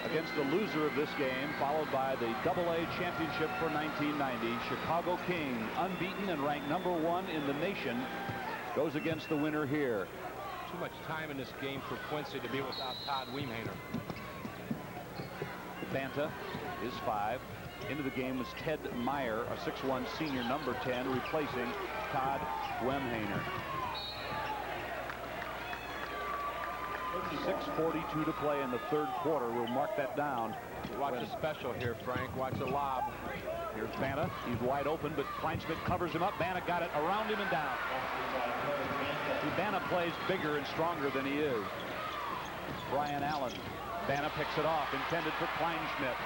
against the loser of this game, followed by the AA championship for 1990. Chicago King, unbeaten and ranked #1 in the nation, goes against the winner here. Too much time in this game for Quincy to be without Todd Weemhainer. Banta is 5. Into the game was Ted Meyer, a 6'1 senior, #10, replacing Todd Weemhainer. 6:42 to play in the third quarter. We'll mark that down. Watch a special here, Frank. Watch a lob. Here's Banta. He's wide open, but Kleinschmidt covers him up. Banta got it around him and down. Banta plays bigger and stronger than he is. Brian Allen. Banta picks it off, intended for Kleinschmidt.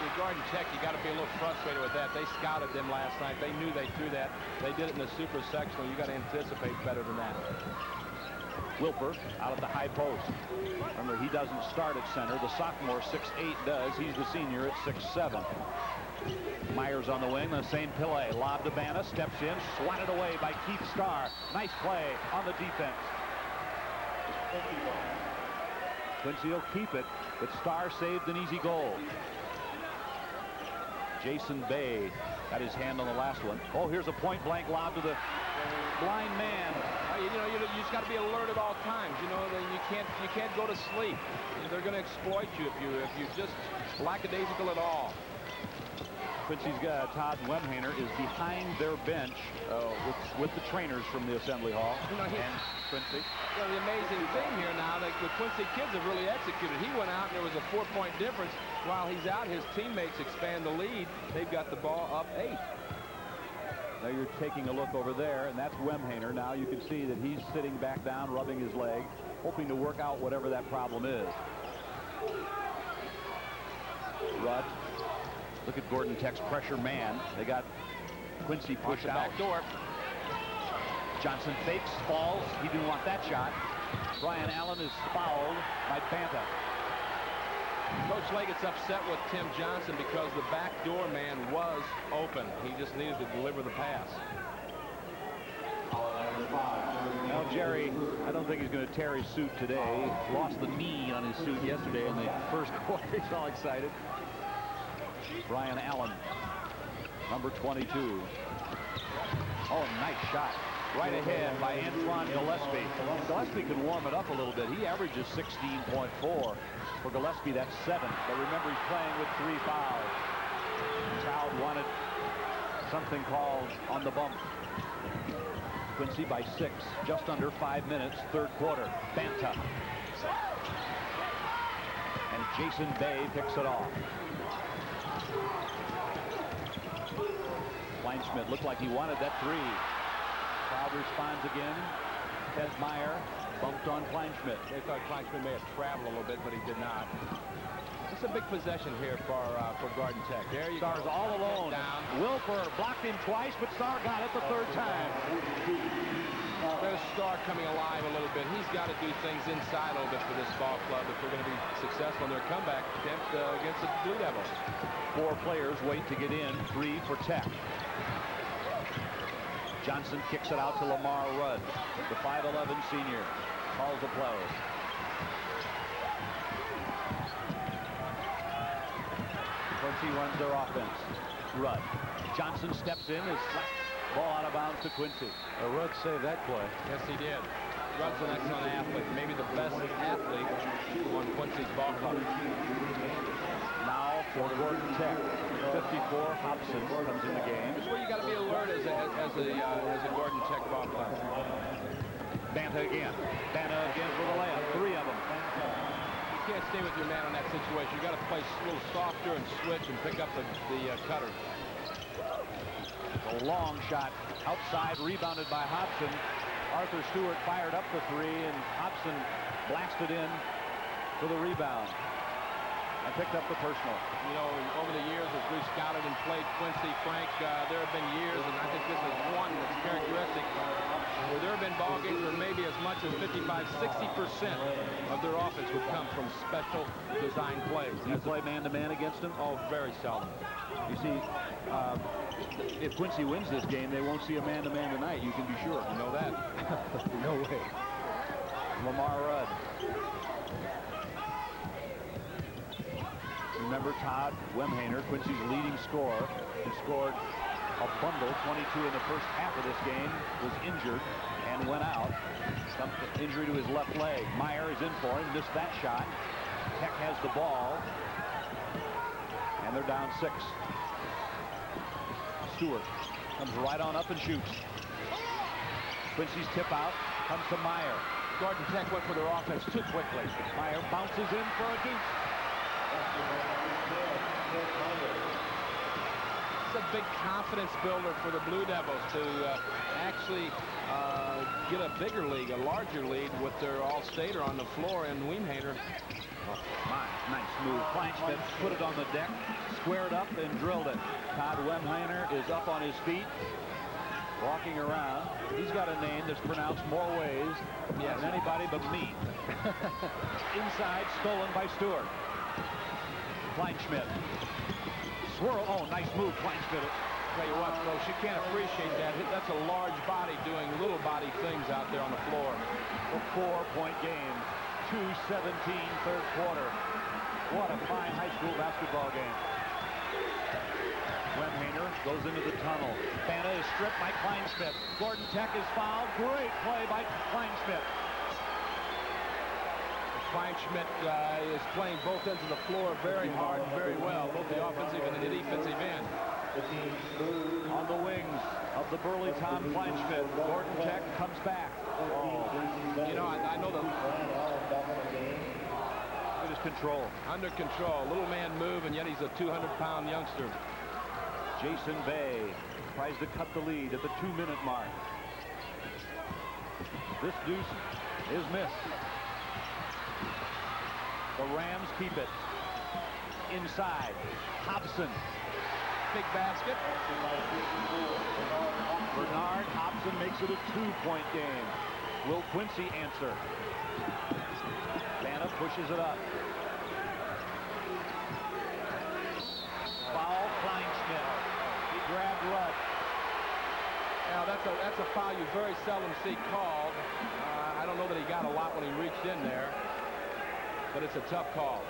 With Gordon Tech, you got to be a little frustrated with that. They scouted them last night. They knew they threw that. They did it in the super sectional. You got to anticipate better than that. Wilper out at the high post. Remember, he doesn't start at center. The sophomore 6'8 does. He's the senior at 6'7. Myers on the wing, the same Pillay. Lob to Banta, steps in, swatted away by Keith Starr. Nice play on the defense. Quincy will keep it, but Starr saved an easy goal. Jason Bay got his hand on the last one. Oh, here's a point-blank lob to the blind man. You know, you just got to be alert at all times. You know, you can't go to sleep. They're going to exploit you if you just lackadaisical at all. Quincy's Todd Weemhainer is behind their bench with the trainers from the Assembly Hall. You know, and Quincy. Well, the amazing thing here now, that the Quincy kids have really executed. He went out and there was a 4-point difference. While he's out, his teammates expand the lead. They've got the ball up 8. Now you're taking a look over there, and that's Weemhainer. Now you can see that he's sitting back down, rubbing his leg, hoping to work out whatever that problem is. Rudd. Look at Gordon Tech's pressure man. They got Quincy pushed out. Back door. Johnson fakes, falls. He didn't want that shot. Brian Allen is fouled by Banta. Coach Leggett's upset with Tim Johnson because the backdoor man was open. He just needed to deliver the pass. Now, Jerry, I don't think he's going to tear his suit today. Lost the knee on his suit yesterday in the first quarter. He's all excited. Brian Allen, #22. Oh, nice shot. Right ahead by Antoine Gillespie. Gillespie can warm it up a little bit. He averages 16.4. For Gillespie, that's 7. But remember, he's playing with 3 fouls. Child wanted something called on the bump. Quincy by 6, just under 5 minutes, third quarter. Banta. And Jason Bay picks it off. Kleinschmidt looked like he wanted that 3. Crowd responds again. Ted Meyer bumped on Kleinschmidt. They thought Kleinschmidt may have traveled a little bit, but he did not. It's a big possession here for Gordon Tech. There you Starr's go. all alone. Down. Wilper blocked him twice, but Starr got it the third time. There's Starr coming alive a little bit. He's got to do things inside a little bit for this ball club if they're going to be successful in their comeback attempt against the Blue Devils. 4 players wait to get in, 3 for Tech. Johnson kicks it out to Lamar Rudd. The 5'11 senior calls the play. Quincy runs their offense. Rudd. Johnson steps in. Is ball out of bounds to Quincy. Rudd saved that play. Yes, he did. Rudd's an excellent athlete. Maybe the best athlete on Quincy's ball club. Now for Gordon Tech. 54, Hobson comes in the game. It's where you got to be alert as a Gordon Tech ball club. Banta again. Banta again for the layup. 3 of them. You can't stay with your man on that situation. You got to play a little softer and switch and pick up the cutter. A long shot outside, rebounded by Hobson. Arthur Stewart fired up the 3, and Hobson blasted in for the rebound and picked up the personal. You know, over the years as we've scouted and played Quincy, Frank, there have been years, and I think this is one that's characteristic, where there have been ball games where maybe as much as 55–60% of their offense would come from special design plays. Do you play man-to-man against them? Oh, very seldom. You see, if Quincy wins this game, they won't see a man-to-man tonight. You can be sure. You know that? No way. Lamar Rudd. Remember Todd Wemhaner, Quincy's leading scorer, who scored a bundle, 22 in the first half of this game, was injured and went out. Some injury to his left leg. Meyer is in for him, missed that shot. Tech has the ball, and they're down 6. Stewart comes right on up and shoots. Quincy's tip out comes to Meyer. Gordon Tech went for their offense too quickly. Meyer bounces in for a deuce. It's a big confidence builder for the Blue Devils to actually get a bigger lead, a larger lead with their all-stater on the floor and Wemhaner. Oh, my, nice move. Kleinschmidt put it on the deck, squared up and drilled it. Todd Wemhaner is up on his feet, walking around. He's got a name that's pronounced more ways than anybody but me. Inside, stolen by Stewart. Kleinschmidt. Swirl. Oh, nice move, Kleinschmidt. Tell you what, folks, you can't appreciate that. That's a large body doing little body things out there on the floor. A 4-point game. 2:17 third quarter. What a fine high school basketball game. Wemhaner goes into the tunnel. Banta is stripped by Kleinschmidt. Gordon Tech is fouled. Great play by Kleinschmidt. Kleinschmidt is playing both ends of the floor very hard and very well, both the offensive and the defensive end. On the wings of the burly Tom Kleinschmidt, Gordon Tech comes back. Oh. You know, I know that it is control. Under control. Little man move, and yet he's a 200-pound youngster. Jason Bay tries to cut the lead at the 2-minute mark. This deuce is missed. The Rams keep it. Inside. Hobson. Big basket. Bernard Hobson makes it a 2-point game. Will Quincy answer? Banta pushes it up. Foul Kleinschmidt. He grabbed Rudd. Now that's a foul you very seldom see called. I don't know that he got a lot when he reached in there, but it's a tough call.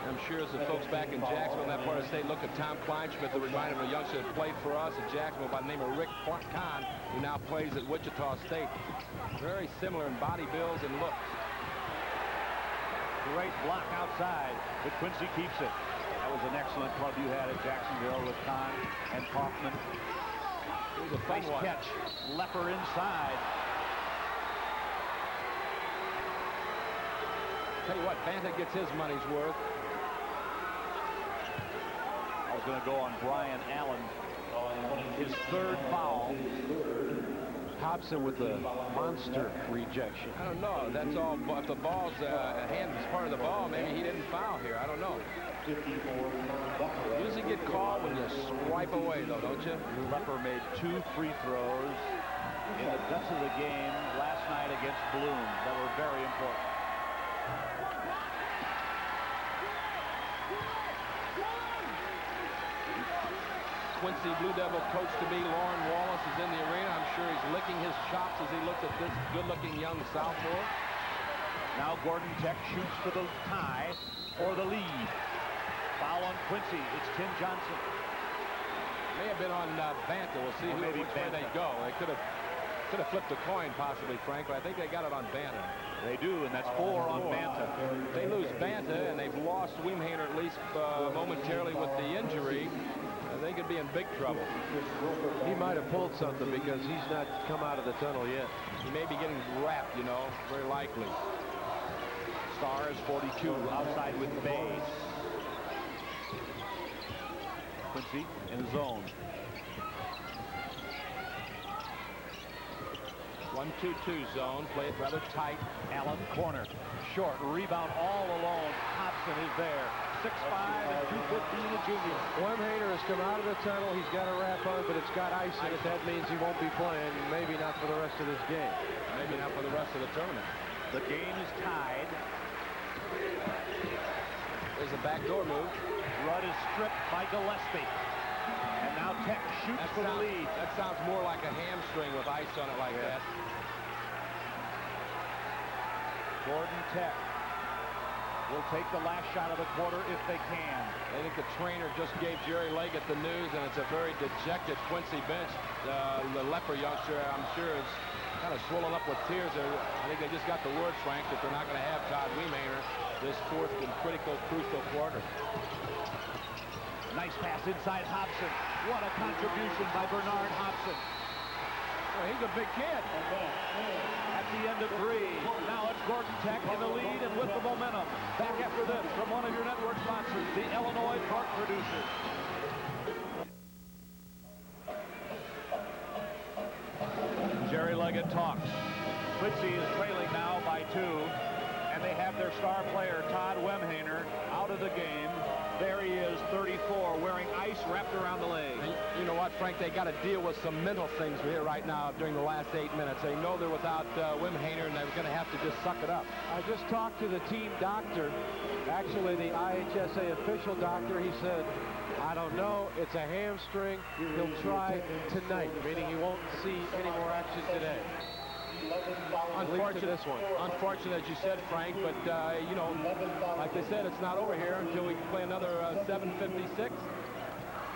I'm sure as the folks back in Jacksonville, in that part of the state, look at Tom Kleinschmidt, that reminded of a youngster that played for us at Jacksonville by the name of Rick Kahn, who now plays at Wichita State. Very similar in body builds and looks. Great block outside, but Quincy keeps it. That was an excellent club you had at Jacksonville with Kahn and Kaufman. It was a fun nice catch. Lepper inside. Tell you what, Banta gets his money's worth. I was going to go on Brian Allen. His 3rd foul. Hobson with the monster rejection. I don't know. That's all. If the ball's hand is part of the ball, maybe he didn't foul here. I don't know. You usually get called when you swipe away, though, don't you? Lepper made 2 free throws in the guts of the game last night against Bloom that were very important. Quincy Blue Devil coach-to-be Lauren Wallace is in the arena. I'm sure he's licking his chops as he looks at this good-looking young sophomore. Now Gordon Tech shoots for the tie or the lead. Foul on Quincy. It's Tim Johnson. May have been on Banta. We'll see which way they go. They could have flipped a coin possibly, Frank, but I think they got it on Banta. They do, and that's 4 on Banta. They lose Banta, and they've lost Weemhainer at least momentarily with the injury. They could be in big trouble. He might have pulled something because he's not come out of the tunnel yet. He may be getting wrapped, you know, very likely. Stars 42 outside with Bay. Quincy in the zone. 1-2-2 zone. Play it rather tight. Allen corner. Short. Rebound all alone. Hobson is there. 6'5" and 215, a junior. Weemhainer has come out of the tunnel. He's got a wrap on, but it's got ice in it. That means he won't be playing. Maybe not for the rest of this game. Maybe not for the rest of the tournament. The game is tied. There's a backdoor move. Rudd is stripped by Gillespie. And now Tech shoots for the lead. That sounds more like a hamstring with ice on it like that. Gordon Tech will take the last shot of the quarter if they can. I think the trainer just gave Jerry Leggett the news, and it's a very dejected Quincy bench. The Leper youngster, I'm sure, is kind of swollen up with tears. I think they just got the word, Frank, that they're not going to have Todd Weemhainer this fourth and critical, crucial quarter. Nice pass inside Hobson. What a contribution by Bernard Hobson. Well, he's a big kid. At the end of 3. Now it's Gordon Tech in the lead and with the momentum. Back after this from one of your network sponsors, the Illinois Pork Producers. Jerry Leggett talks. Quincy is trailing now by 2. And they have their star player, Todd Weemhainer, out of the game. There he is, 34, wearing ice wrapped around the leg. And you know what, Frank? They got to deal with some mental things here right now during the last 8 minutes. They know they're without Weemhainer, and they're going to have to just suck it up. I just talked to the team doctor, actually the IHSA official doctor. He said, I don't know, it's a hamstring. He'll try tonight, meaning he won't see any more action today. Unfortunate, as you said, Frank, but you know, like they said, it's not over here until we can play another 7:56.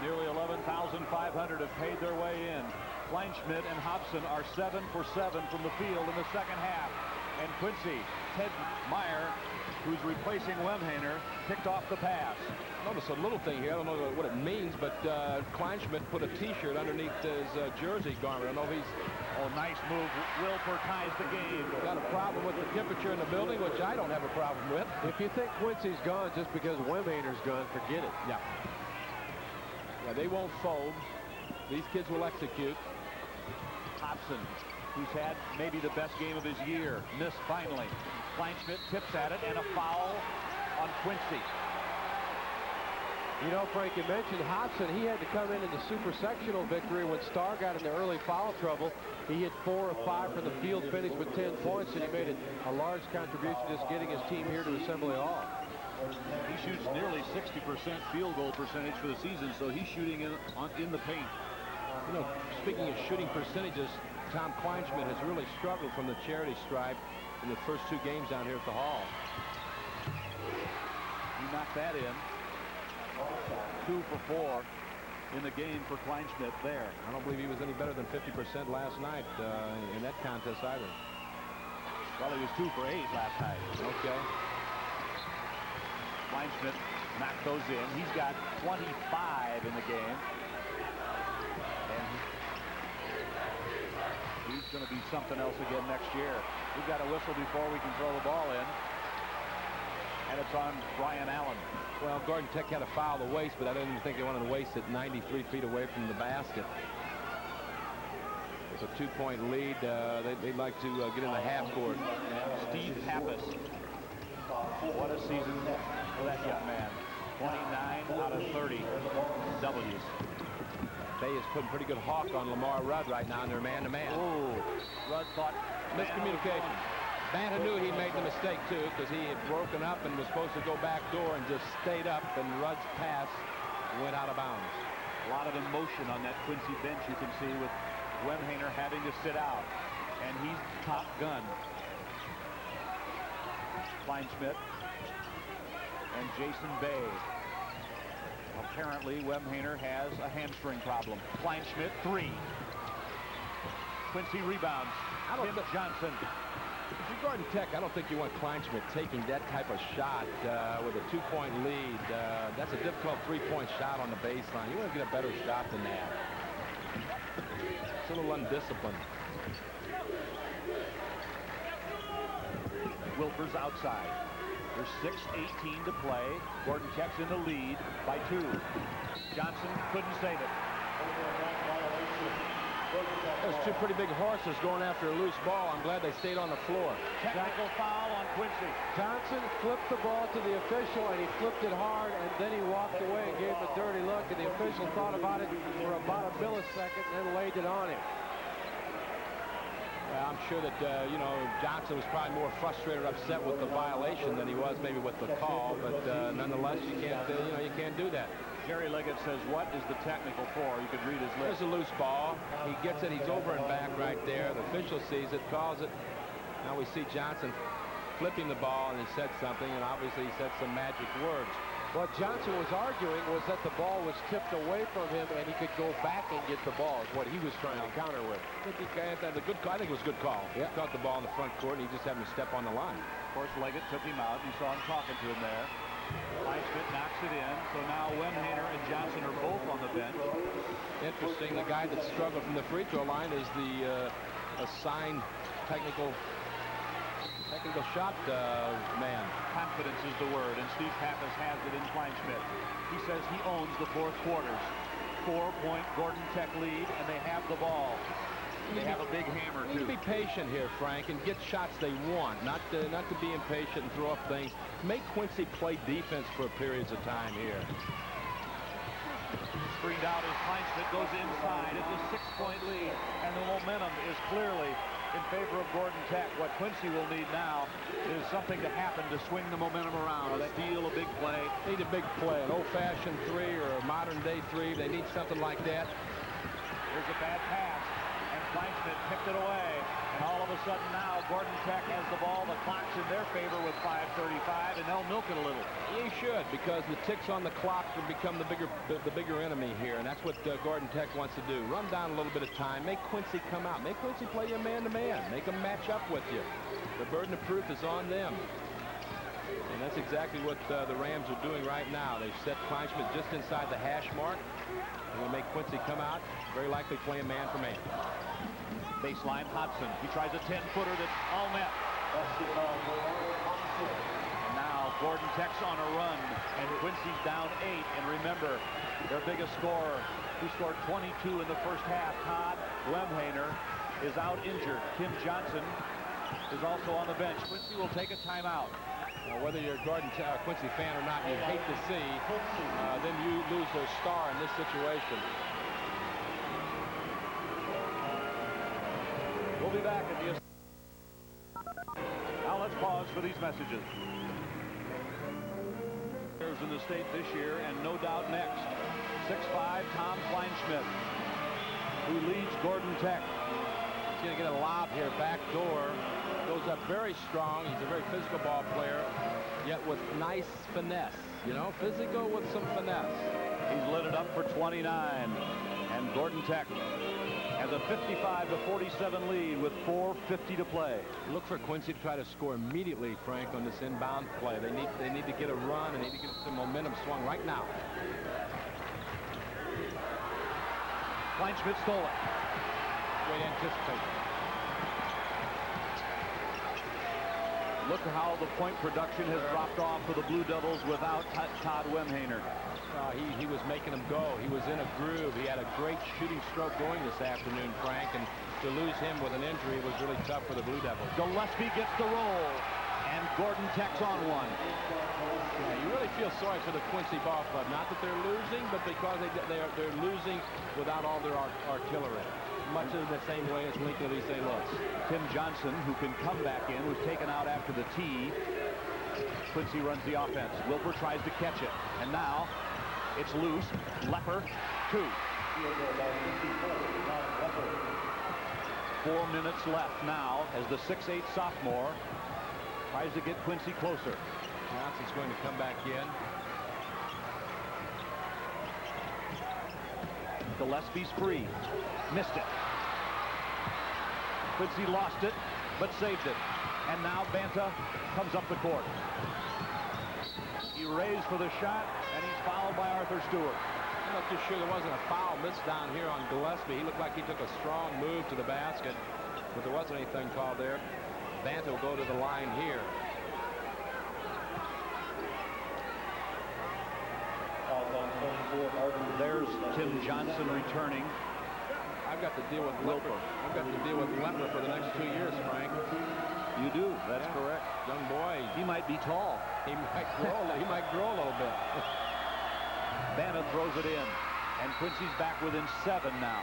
Nearly 11,500 have paid their way in. Kleinschmidt and Hobson are 7 for 7 from the field in the second half. And Quincy, Ted Meyer, who's replacing Weemhainer, picked off the pass. Notice a little thing here. I don't know what it means, but Kleinschmidt put a T-shirt underneath his jersey garment. I don't know if he's... Oh, nice move. Wilfer ties the game. Got a problem with the temperature in the building, which I don't have a problem with. If you think Quincy's gone just because Weemhainer's gone, forget it. Yeah. Yeah, they won't fold. These kids will execute. Hobson, who's had maybe the best game of his year, missed finally. Kleinschmidt tips at it, and a foul on Quincy. You know, Frank, you mentioned Hobson. He had to come in the super sectional victory when Starr got into early foul trouble. He hit 4 of 5 from the field, finished with 10 points, and he made a large contribution just getting his team here to Assembly Hall. He shoots nearly 60% field goal percentage for the season, so he's shooting in the paint. You know, speaking of shooting percentages, Tom Kleinschmidt has really struggled from the charity stripe in the first 2 games down here at the Hall. He knocked that in. 2 for 4 in the game for Kleinschmidt there. I don't believe he was any better than 50% last night in that contest either. Well, he was 2 for 8 last night. Okay. Kleinschmidt knocked those in. He's got 25 in the game. And he's going to be something else again next year. We've got a whistle before we can throw the ball in. And it's on Brian Allen. Well, Gordon Tech had a foul to waste, but I didn't think they wanted to waste it 93 feet away from the basket. With a 2-point lead, they'd like to get in the half court. Steve Pappas. What a season for that young man. 29 out of 30 W's. Bay is putting pretty good hawk on Lamar Rudd right now, and they're man-to-man. Oh, Rudd thought miscommunication. Banta knew he made the mistake, too, because he had broken up and was supposed to go back door and just stayed up, and Rudd's pass went out of bounds. A lot of emotion on that Quincy bench, you can see, with Wemhaner having to sit out. And he's top gun. Kleinschmidt and Jason Bay. Apparently, Wemhaner has a hamstring problem. Kleinschmidt, 3. Quincy rebounds. Tim Johnson. If you're Gordon Tech, I don't think you want Kleinschmidt taking that type of shot with a 2-point lead. That's a difficult 3-point shot on the baseline. You want to get a better shot than that. It's a little undisciplined. Wilfer's outside. There's 6:18 to play. Gordon Tech's in the lead by 2. Johnson couldn't save it. Those two pretty big horses going after a loose ball. I'm glad they stayed on the floor. Technical foul on Quincy. Johnson flipped the ball to the official, and he flipped it hard, and then he walked away and gave him a dirty look, and the official thought about it for about a millisecond and then laid it on him. I'm sure that, you know, Johnson was probably more frustrated or upset with the violation than he was maybe with the call, but nonetheless, you can't do that. Jerry Leggett says, what is the technical for? You could read his list. There's a loose ball. He gets it. He's over and back right there. The official sees it, calls it. Now we see Johnson flipping the ball, and he said something, and obviously he said some magic words. What Johnson was arguing was that the ball was tipped away from him, and he could go back and get the ball, is what he was trying to counter with. I think it was a good call. He caught the ball in the front court, and he just happened to step on the line. Of course, Leggett took him out. You saw him talking to him there. Kleinschmidt knocks it in, so now Wemhaner and Johnson are both on the bench. Interesting, the guy that struggled from the free throw line is the assigned technical shot man. Confidence is the word, and Steve Pappas has it in Kleinschmidt. He says he owns the fourth quarters. 4-point Gordon Tech lead, and they have the ball. They have a big hammer, You too. need to be patient here, Frank, and get shots they want, not to be impatient and throw up things. Make Quincy play defense for periods of time here. Screened out as Kleinschmidt goes inside. It's a 6-point lead, and the momentum is clearly in favor of Gordon Tech. What Quincy will need now is something to happen to swing the momentum around. A steal, a big play. They need a big play, an old-fashioned 3 or a modern-day 3. They need something like that. Here's a bad pass, and Kleinschmidt picked it away. And all of a sudden now, Gordon Tech has the ball. The clock's in their favor with 5:35, and they'll milk it a little. He should, because the ticks on the clock will become the bigger enemy here, and that's what Gordon Tech wants to do. Run down a little bit of time. Make Quincy come out. Make Quincy play you man-to-man. Make them match up with you. The burden of proof is on them. And that's exactly what the Rams are doing right now. They've set Kleinschmidt just inside the hash mark. They're going to make Quincy come out, very likely playing man-for-man. Baseline, Hodson. He tries a 10-footer that's all net. And now Gordon Tech's on a run, and Quincy's down 8. And remember, their biggest scorer, who scored 22 in the first half, Todd Wemhaner, is out injured. Tim Johnson is also on the bench. Quincy will take a timeout. Now, whether you're a Quincy fan or not, you hate to see then you lose their star in this situation. We'll be back at the... Now let's pause for these messages. In the state this year, and no doubt next. 6'5", Tom Kleinschmidt, who leads Gordon Tech. He's going to get a lob here, back door. Goes up very strong. He's a very physical ball player, yet with nice finesse. You know, physical with some finesse. He's lit it up for 29, and Gordon Tech has a 55-47 lead with 4:50 to play. Look for Quincy to try to score immediately, Frank, on this inbound play. They need to get a run, and they need to get some momentum swung right now. Kleinschmidt stole it. Great anticipation. Look how the point production has dropped off for the Blue Devils without Todd Wemhaner. He was making them go. He was in a groove. He had a great shooting stroke going this afternoon, Frank, and to lose him with an injury was really tough for the Blue Devils. Gillespie gets the roll, and Gordon Tech's on one. Yeah, you really feel sorry for the Quincy Ball Club. Not that they're losing, but because they're losing without all their artillery. Much in the same way as Lincoln of East St. Louis. Tim Johnson, who can come back in, was taken out after the tee. Quincy runs the offense. Wilbur tries to catch it, and now it's loose. Lepper 2. 4 minutes left now as the 6'8" sophomore tries to get Quincy closer. Johnson's going to come back in. Gillespie's free. Missed it. Quincy lost it, but saved it. And now Banta comes up the court. He raised for the shot, and he's fouled by Arthur Stewart. I'm not too sure there wasn't a foul missed down here on Gillespie. He looked like he took a strong move to the basket, but there wasn't anything called there. Banta will go to the line here. There's Tim Johnson returning. I've got to deal with Lepper. I've got to deal with Lepper for the next 2 years, Frank. You do. That's correct. Young boy. He might be tall. He might grow. He might grow a little bit. Banta throws it in, and Quincy's back within 7 now.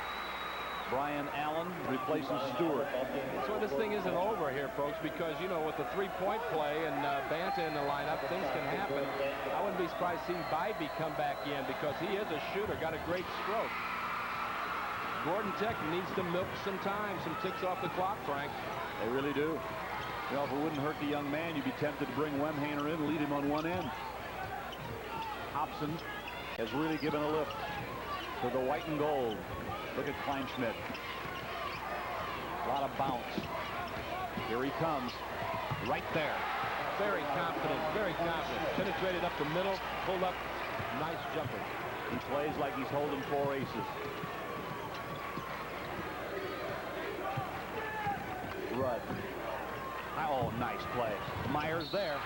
Brian Allen replaces Stewart. That's why this thing isn't over here, folks, because, you know, with the three-point play and Banta in the lineup, things can happen. I wouldn't be surprised to see Bybee come back in because he is a shooter, got a great stroke. Gordon Tech needs to milk some time, some ticks off the clock, Frank. They really do. You know, if it wouldn't hurt the young man, you'd be tempted to bring Wemhaner in and lead him on one end. Hobson has really given a lift to the white and gold. Look at Kleinschmidt. A lot of bounce. Here he comes. Right there. Very confident, very confident. Penetrated up the middle, pulled up. Nice jumper. He plays like he's holding 4 aces. Rudd. Oh, nice play. Myers there.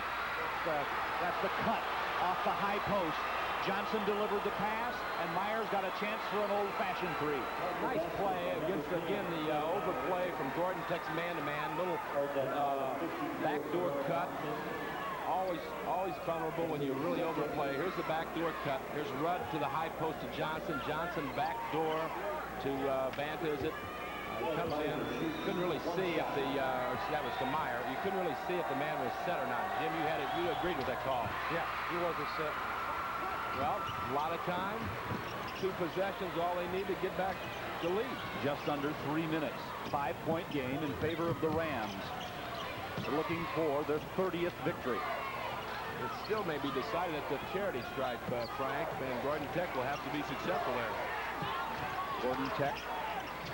That's the cut off the high post. Johnson delivered the pass, and Myers got a chance for an old-fashioned 3. Nice play against, again, the overplay from Gordon Tech's man-to-man. Little backdoor cut. Always vulnerable when you really overplay. Here's the backdoor cut. Here's Rudd to the high post to Johnson. Johnson backdoor to Banta. Is it? He comes in. You couldn't really see if the that was to Meyer. You couldn't really see if the man was set or not. Jim, you had it. You agreed with that call. Yeah, he wasn't set. Well, a lot of time. 2 possessions, all they need to get back the lead. Just under 3 minutes. 5-point game in favor of the Rams. They're looking for their 30th victory. It still may be decided at the charity stripe, Frank, and Gordon Tech will have to be successful there. Gordon Tech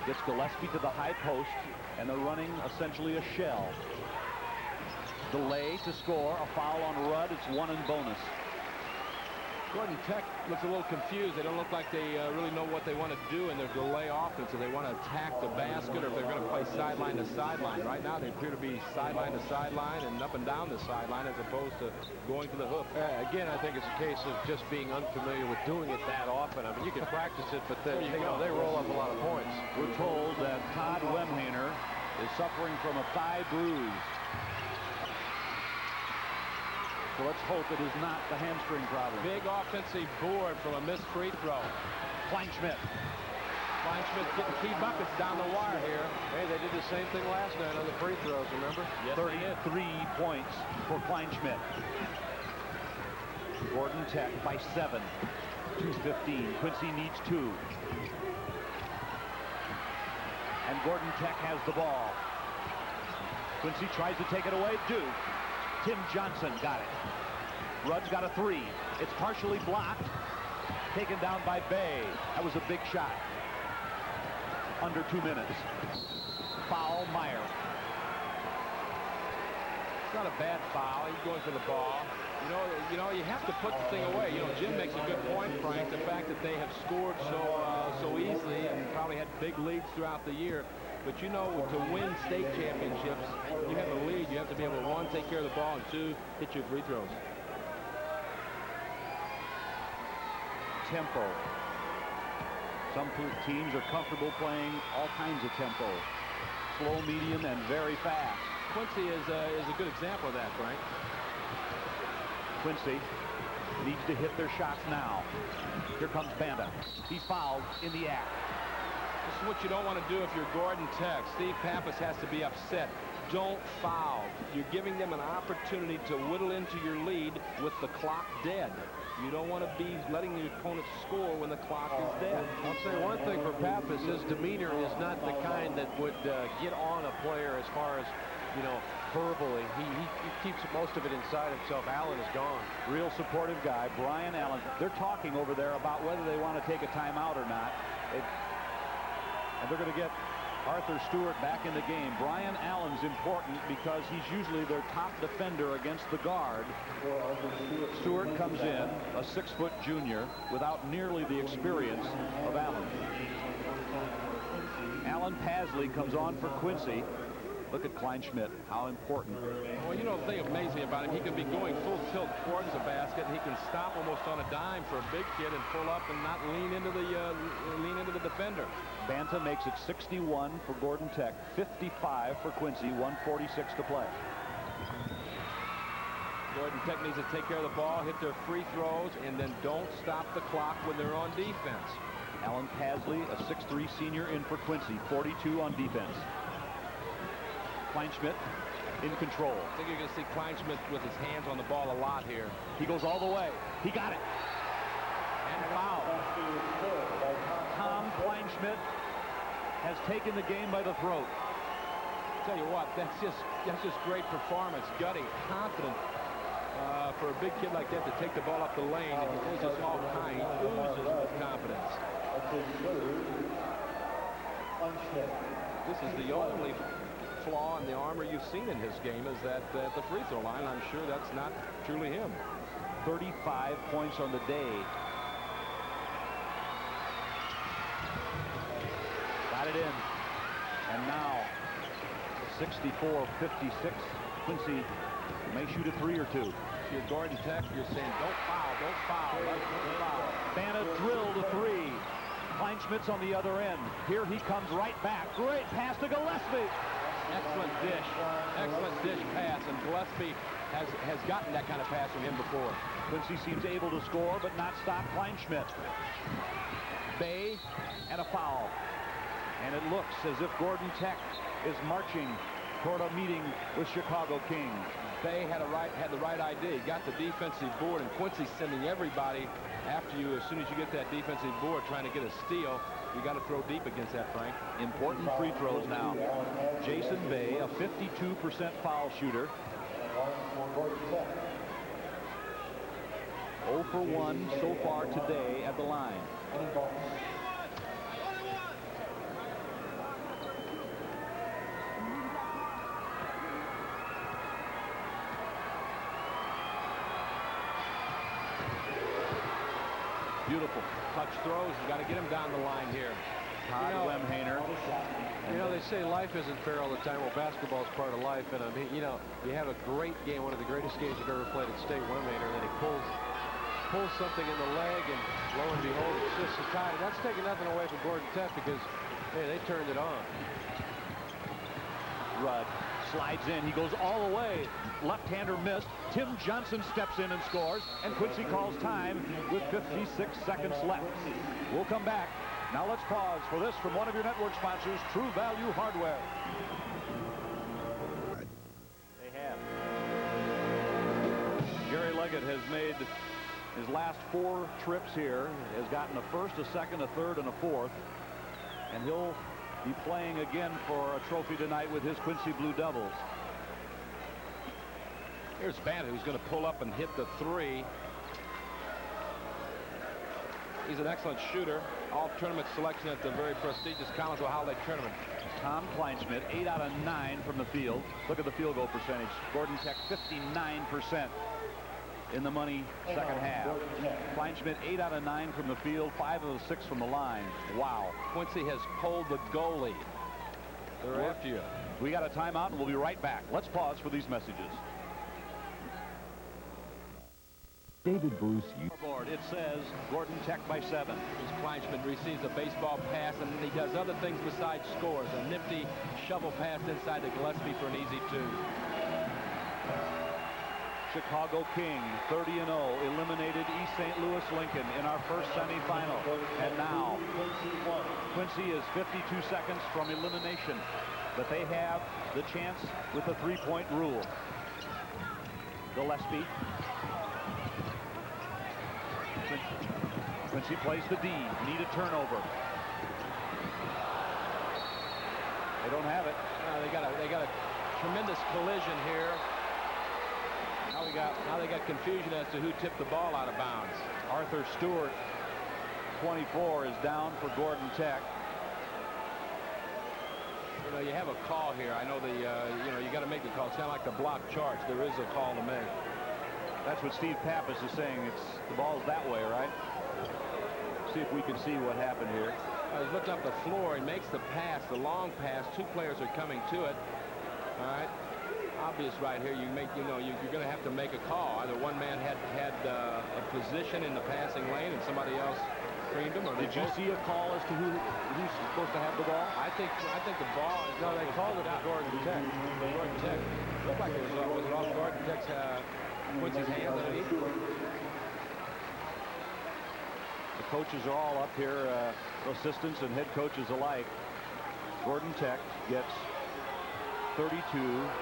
gets Gillespie to the high post, and they're running essentially a shell. Delay to score. A foul on Rudd. It's 1 and bonus. Gordon Tech looks a little confused. They don't look like they really know what they want to do in their delay offense. If they want to attack the basket or if they're going to play sideline to sideline. Right now they appear to be sideline to sideline and up and down the sideline as opposed to going to the hook. Again, I think it's a case of just being unfamiliar with doing it that often. I mean, you can practice it, but then, you know, they roll up a lot of points. We're told that Todd Wemhaner is suffering from a thigh bruise. So let's hope it is not the hamstring problem. Big offensive board from a missed free throw. Kleinschmidt. Kleinschmidt's getting key buckets down the wire here. Hey, they did the same thing last night on the free throws, remember? Yes, 33 points for Kleinschmidt. Gordon Tech by 7. 2:15. Quincy needs 2. And Gordon Tech has the ball. Quincy tries to take it away. Tim Johnson got it. Rudd's got a 3. It's partially blocked. Taken down by Bay. That was a big shot. Under 2 minutes. Foul, Meyer. It's not a bad foul. He's going for the ball. You know, you have to put the thing away. You know, Jim makes a good point, Frank. The fact that they have scored so easily and probably had big leads throughout the year. But you know, to win state championships, you have a lead. You have to be able to, 1, take care of the ball, and 2, hit your free throws. Tempo. Some teams are comfortable playing all kinds of tempo. Slow, medium, and very fast. Quincy is a good example of that, Frank. Quincy needs to hit their shots now. Here comes Banta. He's fouled in the act. This is what you don't want to do if you're Gordon Tech. Steve Pappas has to be upset. Don't foul. You're giving them an opportunity to whittle into your lead with the clock dead. You don't want to be letting the opponent score when the clock is dead. I'll say one thing for Pappas, his demeanor is not the kind that would get on a player as far as, you know, verbally. He keeps most of it inside himself. Allen is gone. Real supportive guy, Brian Allen. They're talking over there about whether they want to take a timeout or not. And they're going to get Arthur Stewart back in the game. Brian Allen's important because he's usually their top defender against the guard. Stewart comes in, a 6-foot junior, without nearly the experience of Allen. Alan Pasley comes on for Quincy. Look at Kleinschmidt, how important. Well, you know, the thing amazing about him, he can be going full tilt towards the basket, and he can stop almost on a dime for a big kid and pull up and not lean into the defender. Banta makes it 61 for Gordon Tech, 55 for Quincy, 1:46 to play. Gordon Tech needs to take care of the ball, hit their free throws, and then don't stop the clock when they're on defense. Alan Pasley, a 6'3 senior, in for Quincy, 42 on defense. Kleinschmidt in control. I think you're going to see Kleinschmidt with his hands on the ball a lot here. He goes all the way. He got it. And foul. Tom Kleinschmidt has taken the game by the throat. Tell you what, that's just great performance. Gutty, confident for a big kid like that to take the ball up the lane. He's just all kind. He oozes with confidence. This is the only flaw in the armor you've seen in his game, is that at the free throw line. I'm sure that's not truly him. 35 points on the day. Got it in. And now 64-56. Quincy may shoot a 3 or 2. If you're Gordon Tech, you're saying don't foul, don't foul, don't foul. Banta drilled a 3. Kleinschmidt's on the other end. Here he comes right back. Great pass to Gillespie. Excellent dish pass, and Gillespie has gotten that kind of pass from him before. Quincy seems able to score, but not stop Kleinschmidt. Bay and a foul. And it looks as if Gordon Tech is marching toward a meeting with Chicago Kings. Bay had the right idea. He got the defensive board, and Quincy's sending everybody after you as soon as you get that defensive board, trying to get a steal. You got to throw deep against that, Frank. Important free throws now. Jason Bay, a 52% foul shooter. 0 for 1 so far today at the line. Beautiful touch throws. You got to get him down the line here. Todd Wemhainer. You know, they say life isn't fair all the time. Well, basketball's part of life, and I mean, you know, you have a great game, one of the greatest games you've ever played at State. Wemhainer, and then he pulls something in the leg, and lo and behold, it's just a tie. That's taking nothing away from Gordon Tech because, hey, they turned it on. Rudd slides in. He goes all the way. Left-hander missed. Tim Johnson steps in and scores, and Quincy calls time with 56 seconds left. We'll come back. Now let's pause for this from one of your network sponsors, True Value Hardware. They have. Jerry Leggett has made his last 4 trips here, has gotten a first, a second, a third, and a fourth, and he'll be playing again for a trophy tonight with his Quincy Blue Devils. Here's Banta, who's going to pull up and hit the 3. He's an excellent shooter. All-tournament selection at the very prestigious College Holiday Tournament. Tom Kleinschmidt, 8 out of 9 from the field. Look at the field goal percentage. Gordon Tech, 59% in the money second half. Kleinschmidt, 8 out of 9 from the field, 5 of the 6 from the line. Wow. Quincy has pulled the goalie. They're after you. We got a timeout, and we'll be right back. Let's pause for these messages. David Bruce. Board. It says Gordon Tech by 7. Kleinschmidt receives a baseball pass, and he does other things besides scores. A nifty shovel pass inside to Gillespie for an easy 2. Chicago King, 30-0, eliminated East St. Louis Lincoln in our first semifinal. And now, Quincy is 52 seconds from elimination, but they have the chance with the 3-point rule. Gillespie Johnson. Quincy plays the D. Need a turnover. They don't have it. They got a tremendous collision here. Now they got confusion as to who tipped the ball out of bounds. Arthur Stewart, 24, is down for Gordon Tech. You know, you have a call here. I know you got to make the call. It's kind of like the block charge. There is a call to make. That's what Steve Pappas is saying. The ball's that way, right? See if we can see what happened here. He's looking up the floor. He makes the pass, the long pass. Two players are coming to it. All right. Obvious right here. You're going to have to make a call. Either one man had a position in the passing lane and somebody else screened him. Or did you see a call as to who's supposed to have the ball? I think the ball is. No, they called it for Gordon Tech. Gordon Tech. Looked like it was off Gordon Tech's Quincy's hands underneath. The coaches are all up here, assistants and head coaches alike. Gordon Tech gets 32.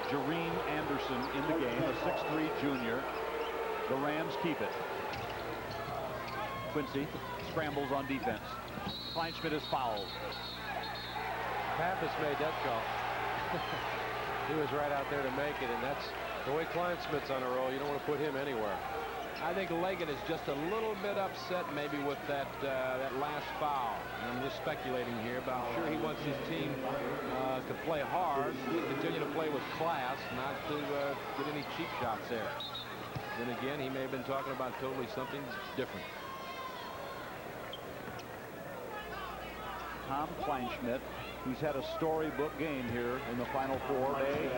Jareen Anderson in the game, a 6'3" junior. The Rams keep it. Quincy scrambles on defense. Kleinschmidt is fouled. Pappas made that call. He was right out there to make it, and that's the way Kleinschmidt's on a roll. You don't want to put him anywhere. I think Leggett is just a little bit upset maybe with that last foul. And I'm just speculating here, but I'm sure he wants his team to play hard, continue to play with class, not to get any cheap shots there. Then again, he may have been talking about totally something different. Tom Kleinschmidt, who's had a storybook game here in the Final Four day,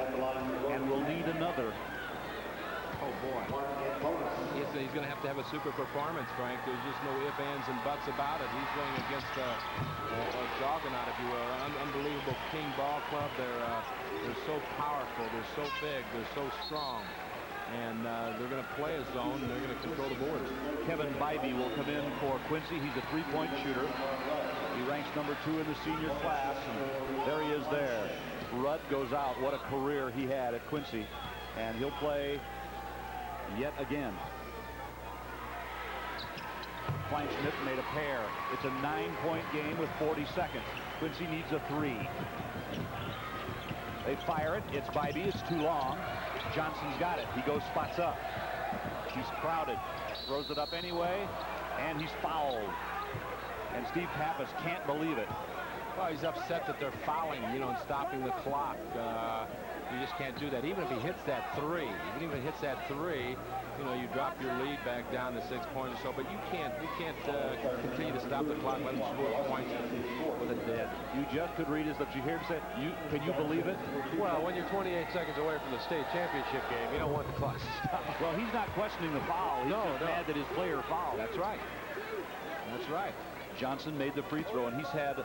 and will need another. Oh, boy. He's going to have a super performance, Frank. There's just no ifs, ands, and buts about it. He's going against a juggernaut, if you will. An unbelievable King ball club. They're so powerful. They're so big. They're so strong. And they're going to play a zone, and they're going to control the boards. Kevin Bybee will come in for Quincy. He's a three-point shooter. He ranks number 2 in the senior class. And there he is there. Rudd goes out. What a career he had at Quincy. And he'll play yet again. Kleinschmidt made a pair. It's a 9-point game with 40 seconds. Quincy needs a 3. They fire it. It's Bybee. It's too long. Johnson's got it. He goes spots up. He's crowded. Throws it up anyway, and he's fouled. And Steve Pappas can't believe it. Well, he's upset that they're fouling, and stopping the clock. You just can't do that. Even if he hits that 3, even if he hits that 3, you drop your lead back down to 6 points or so. But you can't continue to stop the clock, let him score points with a dead. You just could read his lips. You hear him say, can you believe it? Well, when you're 28 seconds away from the state championship game, you don't want the clock to stop. Well, he's not questioning the foul. He's just mad that his player fouled. That's right. That's right. Johnson made the free throw, and he's had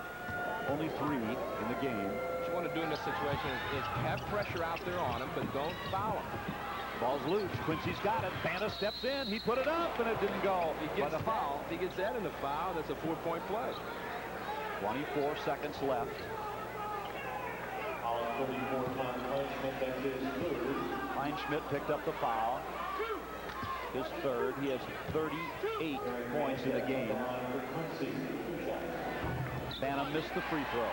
only 3 in the game. What you want to do in this situation is have pressure out there on him, but don't foul him. Ball's loose. Quincy's got it. Banta steps in. He put it up, and it didn't go. If he gets that in the foul, that's a 4-point play. 24 seconds left. Kleinschmidt picked up the foul. His third. He has 38 points in the game. Banta missed the free throw.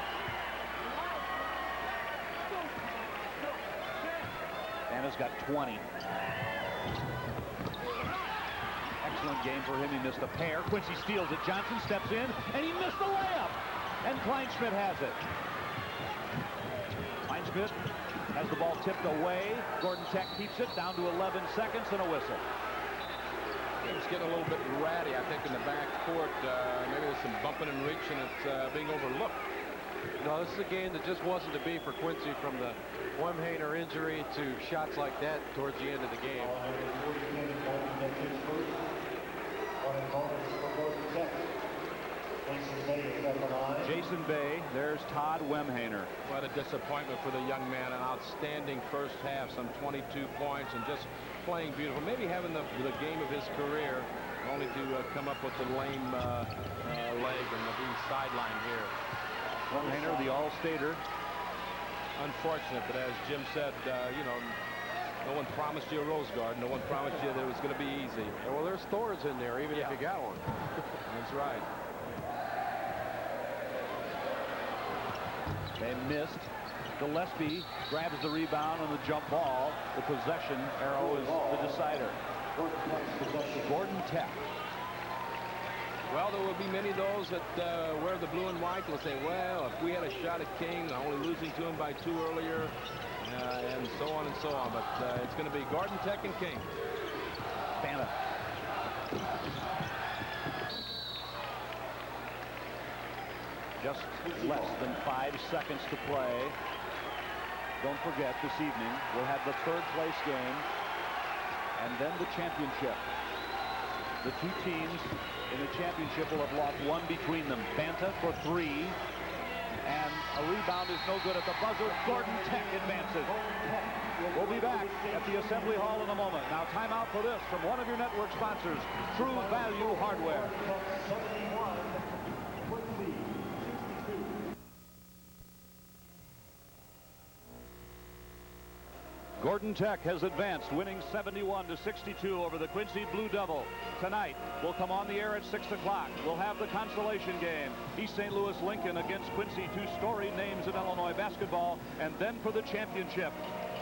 Banta's got 20. Excellent game for him. He missed a pair. Quincy steals it. Johnson steps in, and he missed the layup. And Kleinschmidt has it. Kleinschmidt has the ball tipped away. Gordon Tech keeps it down to 11 seconds and a whistle. It's getting a little bit ratty, I think, in the back court. Maybe there's some bumping and reaching that's being overlooked. No, this is a game that just wasn't to be for Quincy, from the Wemhaner injury to shots like that towards the end of the game. Jason Bay, there's Todd Wemhaner. What a disappointment for the young man. An outstanding first half, some 22 points, and just playing beautiful. Maybe having the game of his career, only to come up with the lame leg and being sidelined here. Wemhaner, the All-Stater. Unfortunate, but as Jim said, No one promised you a rose garden. No one promised you that it was going to be easy. Well, there's thorns in there, even if you got one. That's right. They missed. Gillespie grabs the rebound on the jump ball. The possession arrow is the decider. Gordon Tech. Well, there will be many of those that wear the blue and white. Will say, well, if we had a shot at King, only losing to him by 2 earlier, and so on and so on. But it's going to be Gordon Tech and King. Banta. Just less than 5 seconds to play. Don't forget, this evening, we'll have the 3rd place game and then the championship. The 2 teams in the championship will have lost 1 between them. Banta for 3, and a rebound is no good at the buzzer. Gordon Tech advances. We'll be back at the Assembly Hall in a moment. Now, timeout for this from one of your network sponsors, True Value Hardware. Gordon Tech has advanced, winning 71-62 over the Quincy Blue Devil. Tonight, we'll come on the air at 6 o'clock. We'll have the consolation game. East St. Louis Lincoln against Quincy, 2 storied names in Illinois basketball. And then for the championship,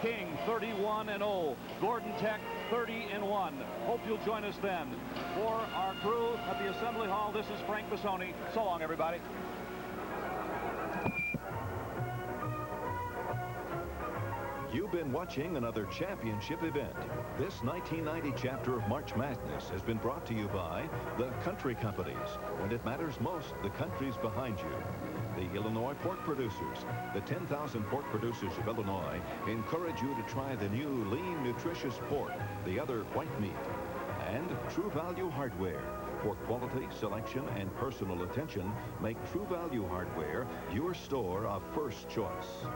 King 31-0, Gordon Tech 30-1. Hope you'll join us then. For our crew at the Assembly Hall, this is Frank Bassoni. So long, everybody. You've been watching another championship event. This 1990 chapter of March Madness has been brought to you by the country companies. When it matters most, the country's behind you. The Illinois pork producers. The 10,000 pork producers of Illinois encourage you to try the new lean, nutritious pork, the other white meat. And True Value Hardware. For quality, selection, and personal attention, make True Value Hardware your store of first choice.